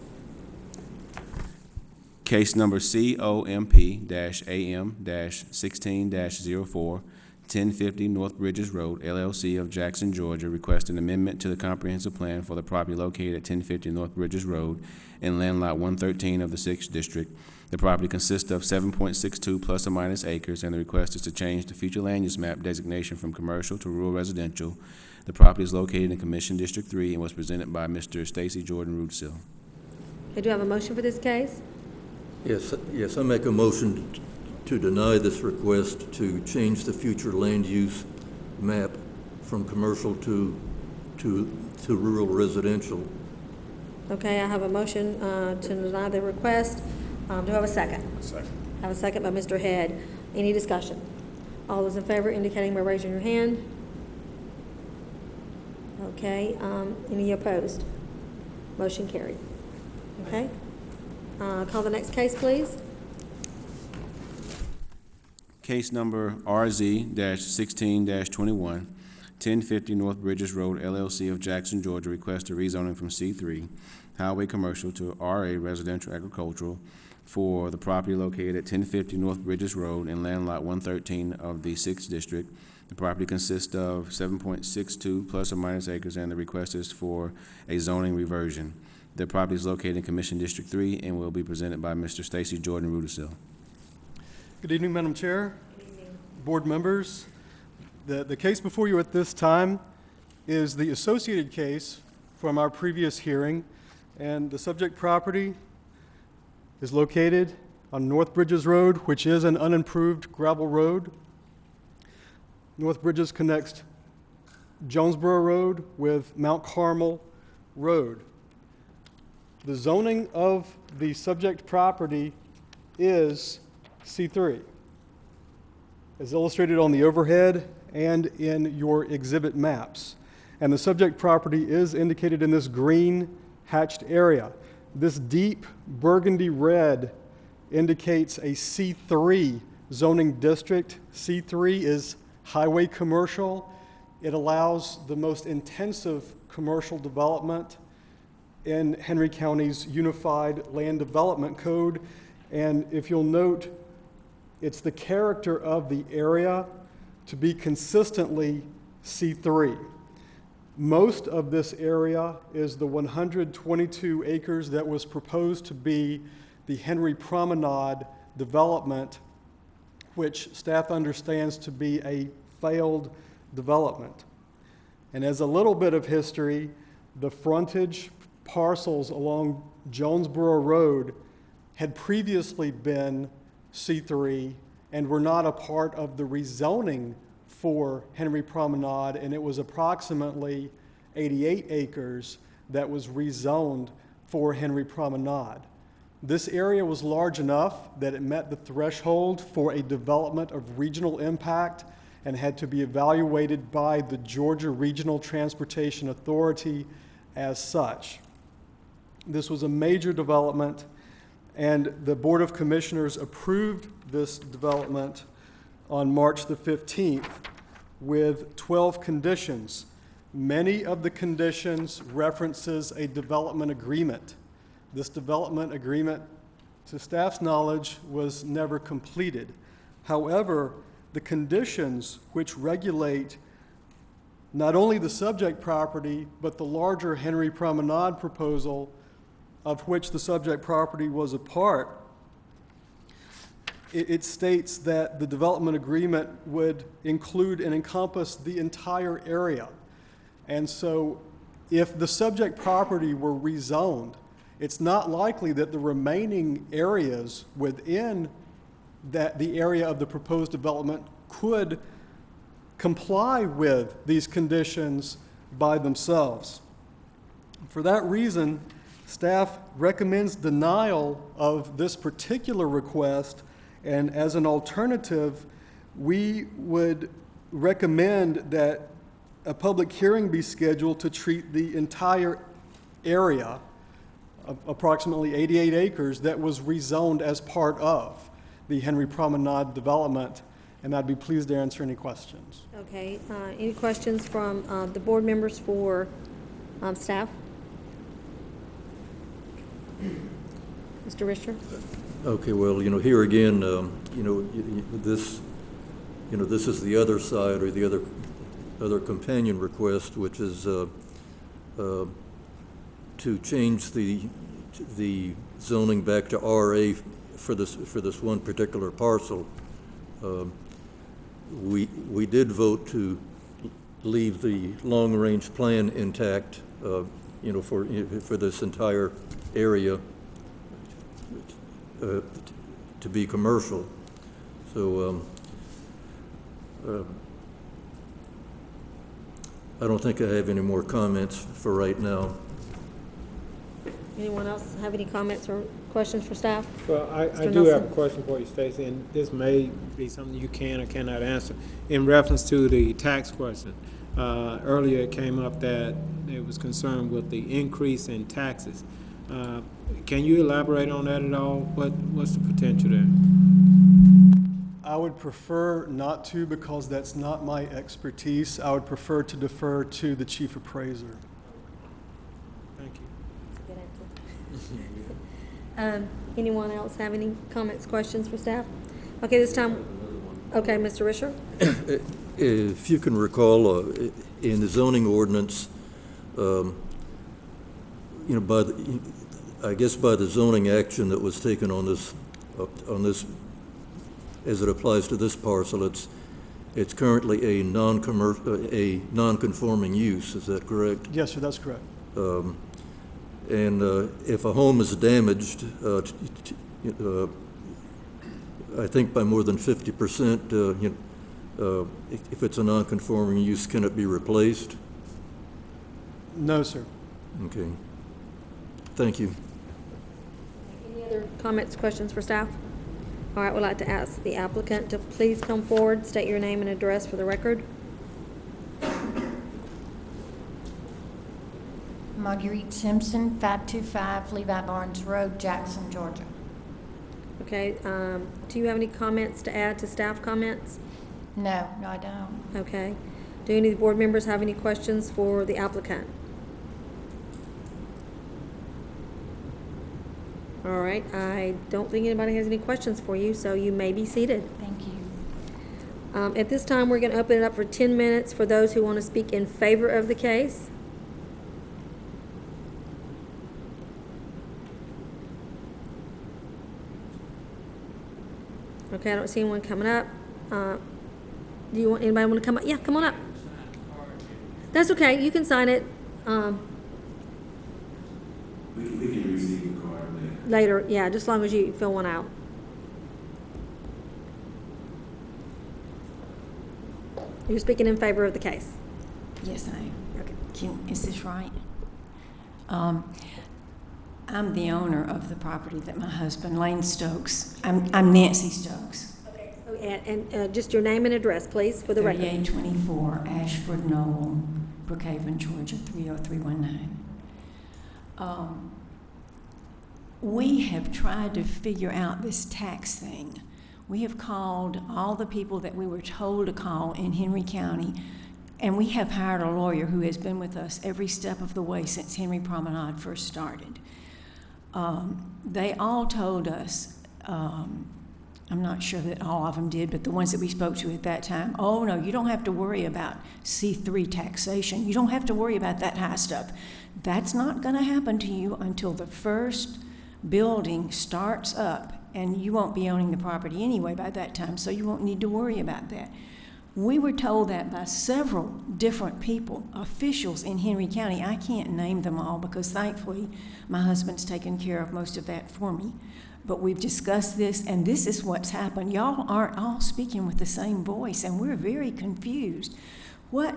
Case number COMP-AM-16-04, 1050 North Bridges Road, LLC of Jackson, Georgia, request an amendment to the comprehensive plan for the property located at 1050 North Bridges Road in land lot 113 of the 6th District. The property consists of 7.62 plus or minus acres, and the request is to change the future land use map designation from commercial to rural residential. The property is located in Commission District 3 and was presented by Mr. Stacy Jordan Rudisill. Okay, do I have a motion for this case? Yes, I make a motion to deny this request to change the future land use map from commercial to rural residential. Okay, I have a motion to deny the request. Do I have a second? Second. I have a second by Mr. Head. Any discussion? All those in favor indicating by raising your hand. Okay, any opposed? Motion carried. Okay. Call the next case, please. Case number RZ-16-21, 1050 North Bridges Road, LLC of Jackson, Georgia, request a rezoning from C3 Highway Commercial to RA Residential Agricultural for the property located at 1050 North Bridges Road in land lot 113 of the 6th District. The property consists of 7.62 plus or minus acres, and the request is for a zoning reversion. The property is located in Commission District 3 and will be presented by Mr. Stacy Jordan Rudisill. Good evening, Madam Chair. Good evening. Board members. The case before you at this time is the associated case from our previous hearing, and the subject property is located on North Bridges Road, which is an unimproved gravel road. North Bridges connects Jonesboro Road with Mount Carmel Road. The zoning of the subject property is C3, as illustrated on the overhead and in your exhibit maps. And the subject property is indicated in this green hatched area. This deep burgundy red indicates a C3 zoning district. C3 is highway commercial. It allows the most intensive commercial development in Henry County's Unified Land Development Code. And if you'll note, it's the character of the area to be consistently C3. Most of this area is the 122 acres that was proposed to be the Henry Promenade development, which staff understands to be a failed development. And as a little bit of history, the frontage parcels along Jonesboro Road had previously been C3 and were not a part of the rezoning for Henry Promenade, and it was approximately 88 acres that was rezoned for Henry Promenade. This area was large enough that it met the threshold for a development of regional impact and had to be evaluated by the Georgia Regional Transportation Authority as such. This was a major development, and the Board of Commissioners approved this development on March the 15th with 12 conditions. Many of the conditions references a development agreement. This development agreement, to staff's knowledge, was never completed. However, the conditions which regulate not only the subject property, but the larger Henry Promenade proposal, of which the subject property was a part, it states that the development agreement would include and encompass the entire area. And so if the subject property were rezoned, it's not likely that the remaining areas within the area of the proposed development could comply with these conditions by themselves. For that reason, staff recommends denial of this particular request, and as an alternative, we would recommend that a public hearing be scheduled to treat the entire area, approximately 88 acres, that was rezoned as part of the Henry Promenade development, and I'd be pleased to answer any questions. Okay, any questions from the board members for staff? Mr. Richter? Okay, well, here again, this this is the other side, or the other companion request, which is to change the zoning back to RA for this one particular parcel. We did vote to leave the long-range plan intact, for this entire area to be commercial. So I don't think I have any more comments for right now. Anyone else have any comments or questions for staff? Well, I Mr. do have a Nelson? question for you, Stacy, and this may be something you can or cannot answer. In reference to the tax question, earlier it came up that it was concerned with the increase in taxes. Can you elaborate on that at all? What's the potential there? I would prefer not to, because that's not my expertise. I would prefer to defer to the chief appraiser. Thank you. Anyone else have any comments, questions for staff? Okay, this time, okay, Mr. Risher? If you can recall, in the zoning ordinance, I guess by the zoning action that was taken on this, as it applies to this parcel, it's currently a non-conforming use. Is that correct? Yes, sir, that's correct. And if a home is damaged, I think by more than 50%, if it's a non-conforming use, can it be replaced? No, sir. Okay. Thank you. Any other comments, questions for staff? All right, we'd like to ask the applicant to please come forward, state your name and address for the record. Marguerite Simpson, 525 Levi Barnes Road, Jackson, Georgia. Okay, do you have any comments to add to staff comments? No, I don't. Okay. Do any of the board members have any questions for the applicant? All right, I don't think anybody has any questions for you, so you may be seated. Thank you. At this time, we're going to open it up for 10 minutes for those who want to speak in favor of the case. Okay, I don't see anyone coming up. Do you want, anybody want to come up? Yeah, come on up. That's okay, you can sign it We can receive the card later, yeah, just as long as you fill one out. You're speaking in favor of the case? Yes, I am. Okay. Is this right? I'm the owner of the property that my husband, Lane Stokes, I'm Nancy Stokes. Okay. And just your name and address, please, for the record. 3824 Ashford Knoll, Brookhaven, Georgia, 30319. We have tried to figure out this tax thing. We have called all the people that we were told to call in Henry County, and we have hired a lawyer who has been with us every step of the way since Henry Promenade first started. They all told us, I'm not sure that all of them did, but the ones that we spoke to at that time, oh no, you don't have to worry about C3 taxation. You don't have to worry about that high stuff. That's not going to happen to you until the first building starts up, and you won't be owning the property anyway by that time, so you won't need to worry about that. We were told that by several different people, officials in Henry County. I can't name them all because thankfully my husband's taken care of most of that for me. But we've discussed this, and this is what's happened. Y'all aren't all speaking with the same voice, and we're very confused. What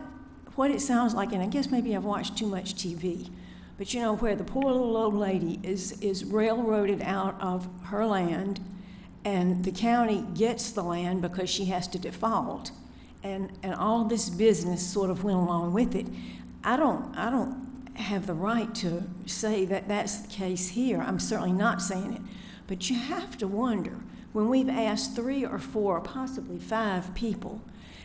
it sounds like, and I guess maybe I've watched too much TV, but you know, where the poor little old lady is railroaded out of her land, and the county gets the land because she has to default, and all this business sort of went along with it. I don't have the right to say that that's the case here. I'm certainly not saying it. But you have to wonder, when we've asked 3 or 4 or possibly 5 people,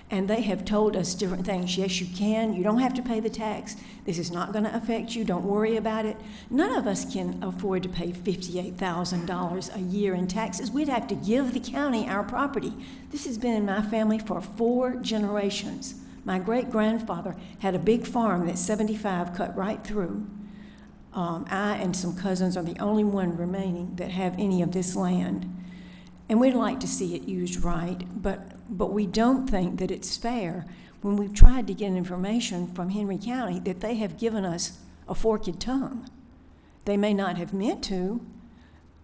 And they have told us different things. Yes, you can. You don't have to pay the tax. This is not going to affect you. Don't worry about it. None of us can afford to pay $58,000 a year in taxes. We'd have to give the county our property. This has been in my family for 4 generations. My great-grandfather had a big farm that 75 cut right through. I and some cousins are the only one remaining that have any of this land. And we'd like to see it used right, but we don't think that it's fair when we've tried to get information from Henry County that they have given us a forked tongue. They may not have meant to,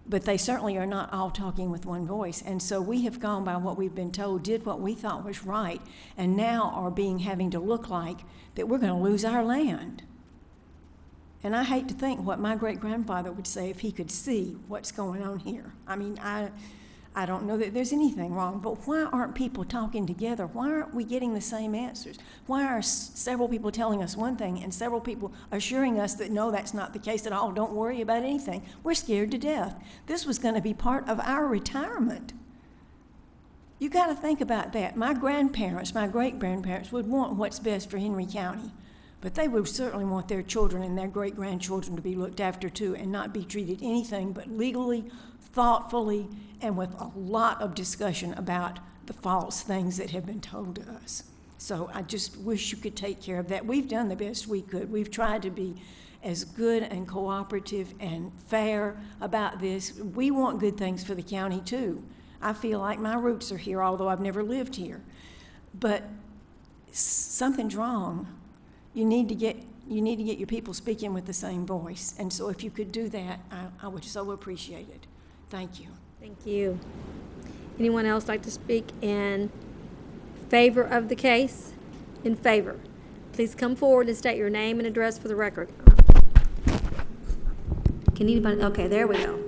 but they certainly are not all talking with one voice. And so we have gone by what we've been told, did what we thought was right, and now are having to look like that we're going to lose our land. And I hate to think what my great-grandfather would say if he could see what's going on here. I mean, I don't know that there's anything wrong, but why aren't people talking together? Why aren't we getting the same answers? Why are several people telling us one thing and several people assuring us that, no, that's not the case at all, don't worry about anything? We're scared to death. This was going to be part of our retirement. You got to think about that. My grandparents, my great-grandparents would want what's best for Henry County, but they would certainly want their children and their great-grandchildren to be looked after too and not be treated anything but legally, thoughtfully, and with a lot of discussion about the false things that have been told to us. So I just wish you could take care of that. We've done the best we could. We've tried to be as good and cooperative and fair about this. We want good things for the county too. I feel like my roots are here, although I've never lived here. But something's wrong. You need to get your people speaking with the same voice. And so if you could do that, I would so appreciate it. Thank you. Thank you. Anyone else like to speak in favor of the case? In favor. Please come forward and state your name and address for the record. Can anybody? Okay, there we go.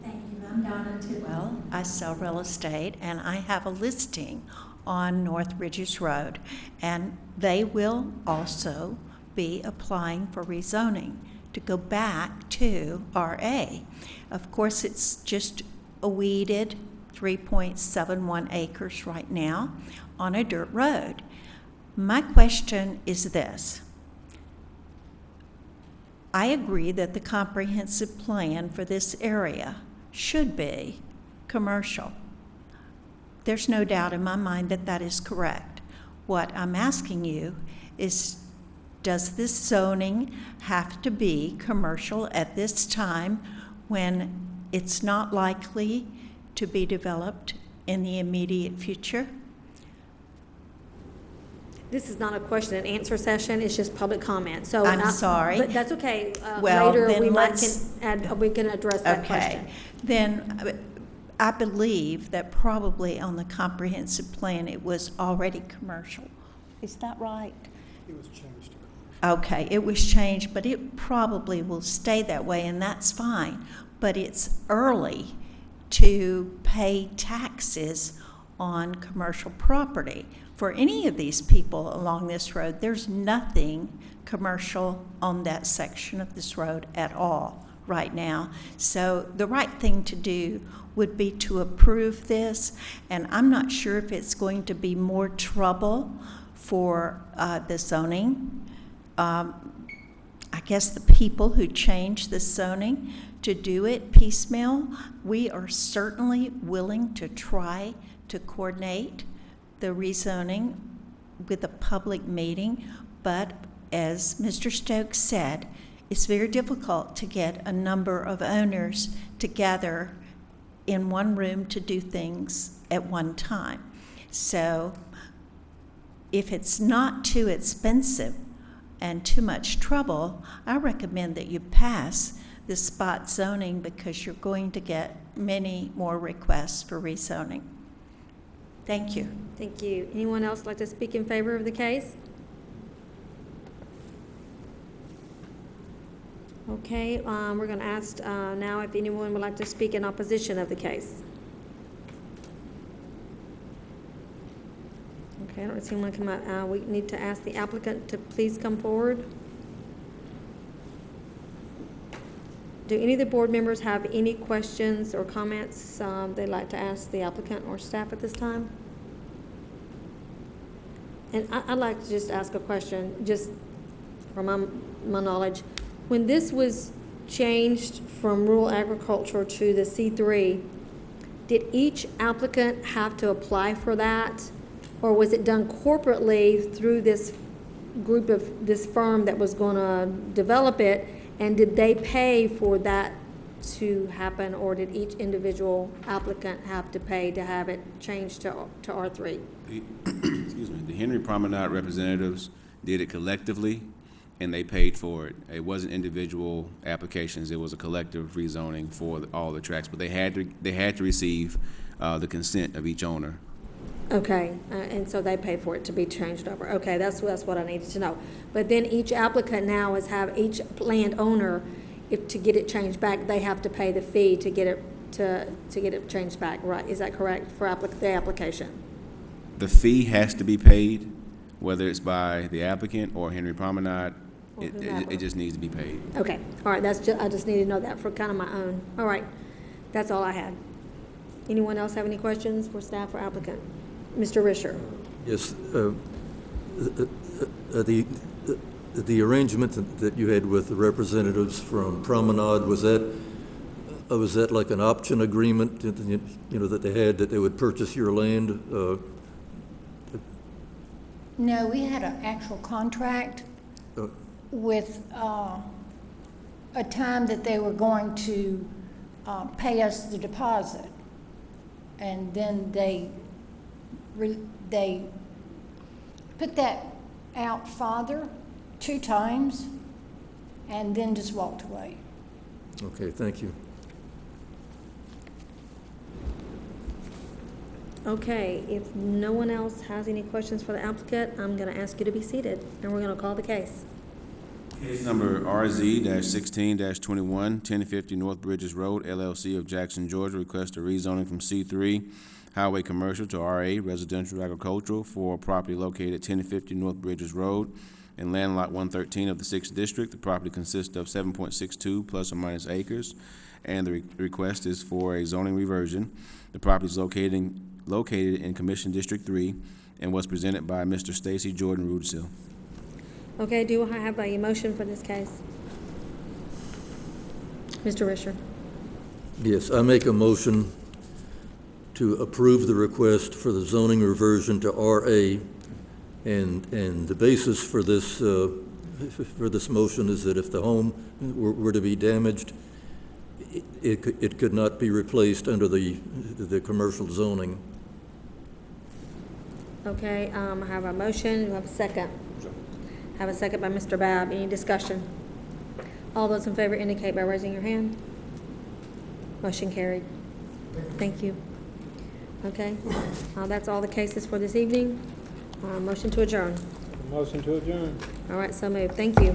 Thank you. I'm Donna Tidwell. I sell real estate, and I have a listing on North Ridges Road, and they will also be applying for rezoning to go back to RA. Of course, it's just a weeded 3.71 acres right now on a dirt road. My question is this. I agree that the comprehensive plan for this area should be commercial. There's no doubt in my mind that that is correct. What I'm asking you is, does this zoning have to be commercial at this time when it's not likely to be developed in the immediate future? This is not a question and answer session, it's just public comment. So I'm sorry. But that's okay. Well, later then we can address that question. Okay. Then I believe that probably on the comprehensive plan it was already commercial. Is that right? It was changed. Okay, it was changed, but it probably will stay that way, and that's fine. But it's early to pay taxes on commercial property. For any of these people along this road, there's nothing commercial on that section of this road at all right now. So the right thing to do would be to approve this, and I'm not sure if it's going to be more trouble for the zoning. I guess the people who changed the zoning to do it piecemeal, we are certainly willing to try to coordinate the rezoning with a public meeting, but as Mr. Stokes said, it's very difficult to get a number of owners together in one room to do things at one time. So if it's not too expensive and too much trouble, I recommend that you pass the spot zoning because you're going to get many more requests for rezoning. Thank you. Thank you. Anyone else like to speak in favor of the case? Okay, we're going to ask now if anyone would like to speak in opposition of the case. Okay, I don't see anyone come out. We need to ask the applicant to please come forward. Do any of the board members have any questions or comments they'd like to ask the applicant or staff at this time? And I'd like to just ask a question, just from my knowledge. When this was changed from rural agriculture to the C3, did each applicant have to apply for that? Or was it done corporately through this group of, this firm that was gonna develop it? And did they pay for that to happen, or did each individual applicant have to pay to have it changed to R3? Excuse me, the Henry Promenade representatives did it collectively, and they paid for it. It wasn't individual applications, it was a collective rezoning for all the tracks, but they had to receive the consent of each owner. Okay, and so they pay for it to be changed over. Okay, that's what I needed to know. But then each applicant now is have, each landowner, if to get it changed back, they have to pay the fee to get it to get it changed back, right? Is that correct for the application? The fee has to be paid, whether it's by the applicant or Henry Promenade. It just needs to be paid. Okay, all right, I just needed to know that for kind of my own. All right, that's all I had. Anyone else have any questions for staff or applicant? Mr. Risher. Yes, the arrangement that you had with the representatives from Promenade, was that like an option agreement, you know, that they had, that they would purchase your land? No, we had an actual contract with a time that they were going to pay us the deposit. And then they put that out farther 2 times and then just walked away. Okay, thank you. Okay, if no one else has any questions for the applicant, I'm going to ask you to be seated, and we're going to call the case. Case number RZ-16-21, 1050 North Bridges Road, LLC of Jackson, Georgia, requests a rezoning from C3 Highway Commercial to RA Residential Agricultural for property located at 1050 North Bridges Road in land lot 113 of the 6th District. The property consists of 7.62 plus or minus acres, and the request is for a zoning reversion. The property is located in Commission District 3 and was presented by Mr. Stacy Jordan Rudisill. Okay, do I have a motion for this case? Mr. Risher. Yes, I make a motion to approve the request for the zoning reversion to RA, and the basis for this motion is that if the home were to be damaged, it could not be replaced under the commercial zoning. Okay, I have a motion. Do I have a second? I have a second by Mr. Babb. Any discussion? All those in favor indicate by raising your hand. Motion carried. Thank you. Okay, that's all the cases for this evening. Motion to adjourn. Motion to adjourn. All right, so moved. Thank you.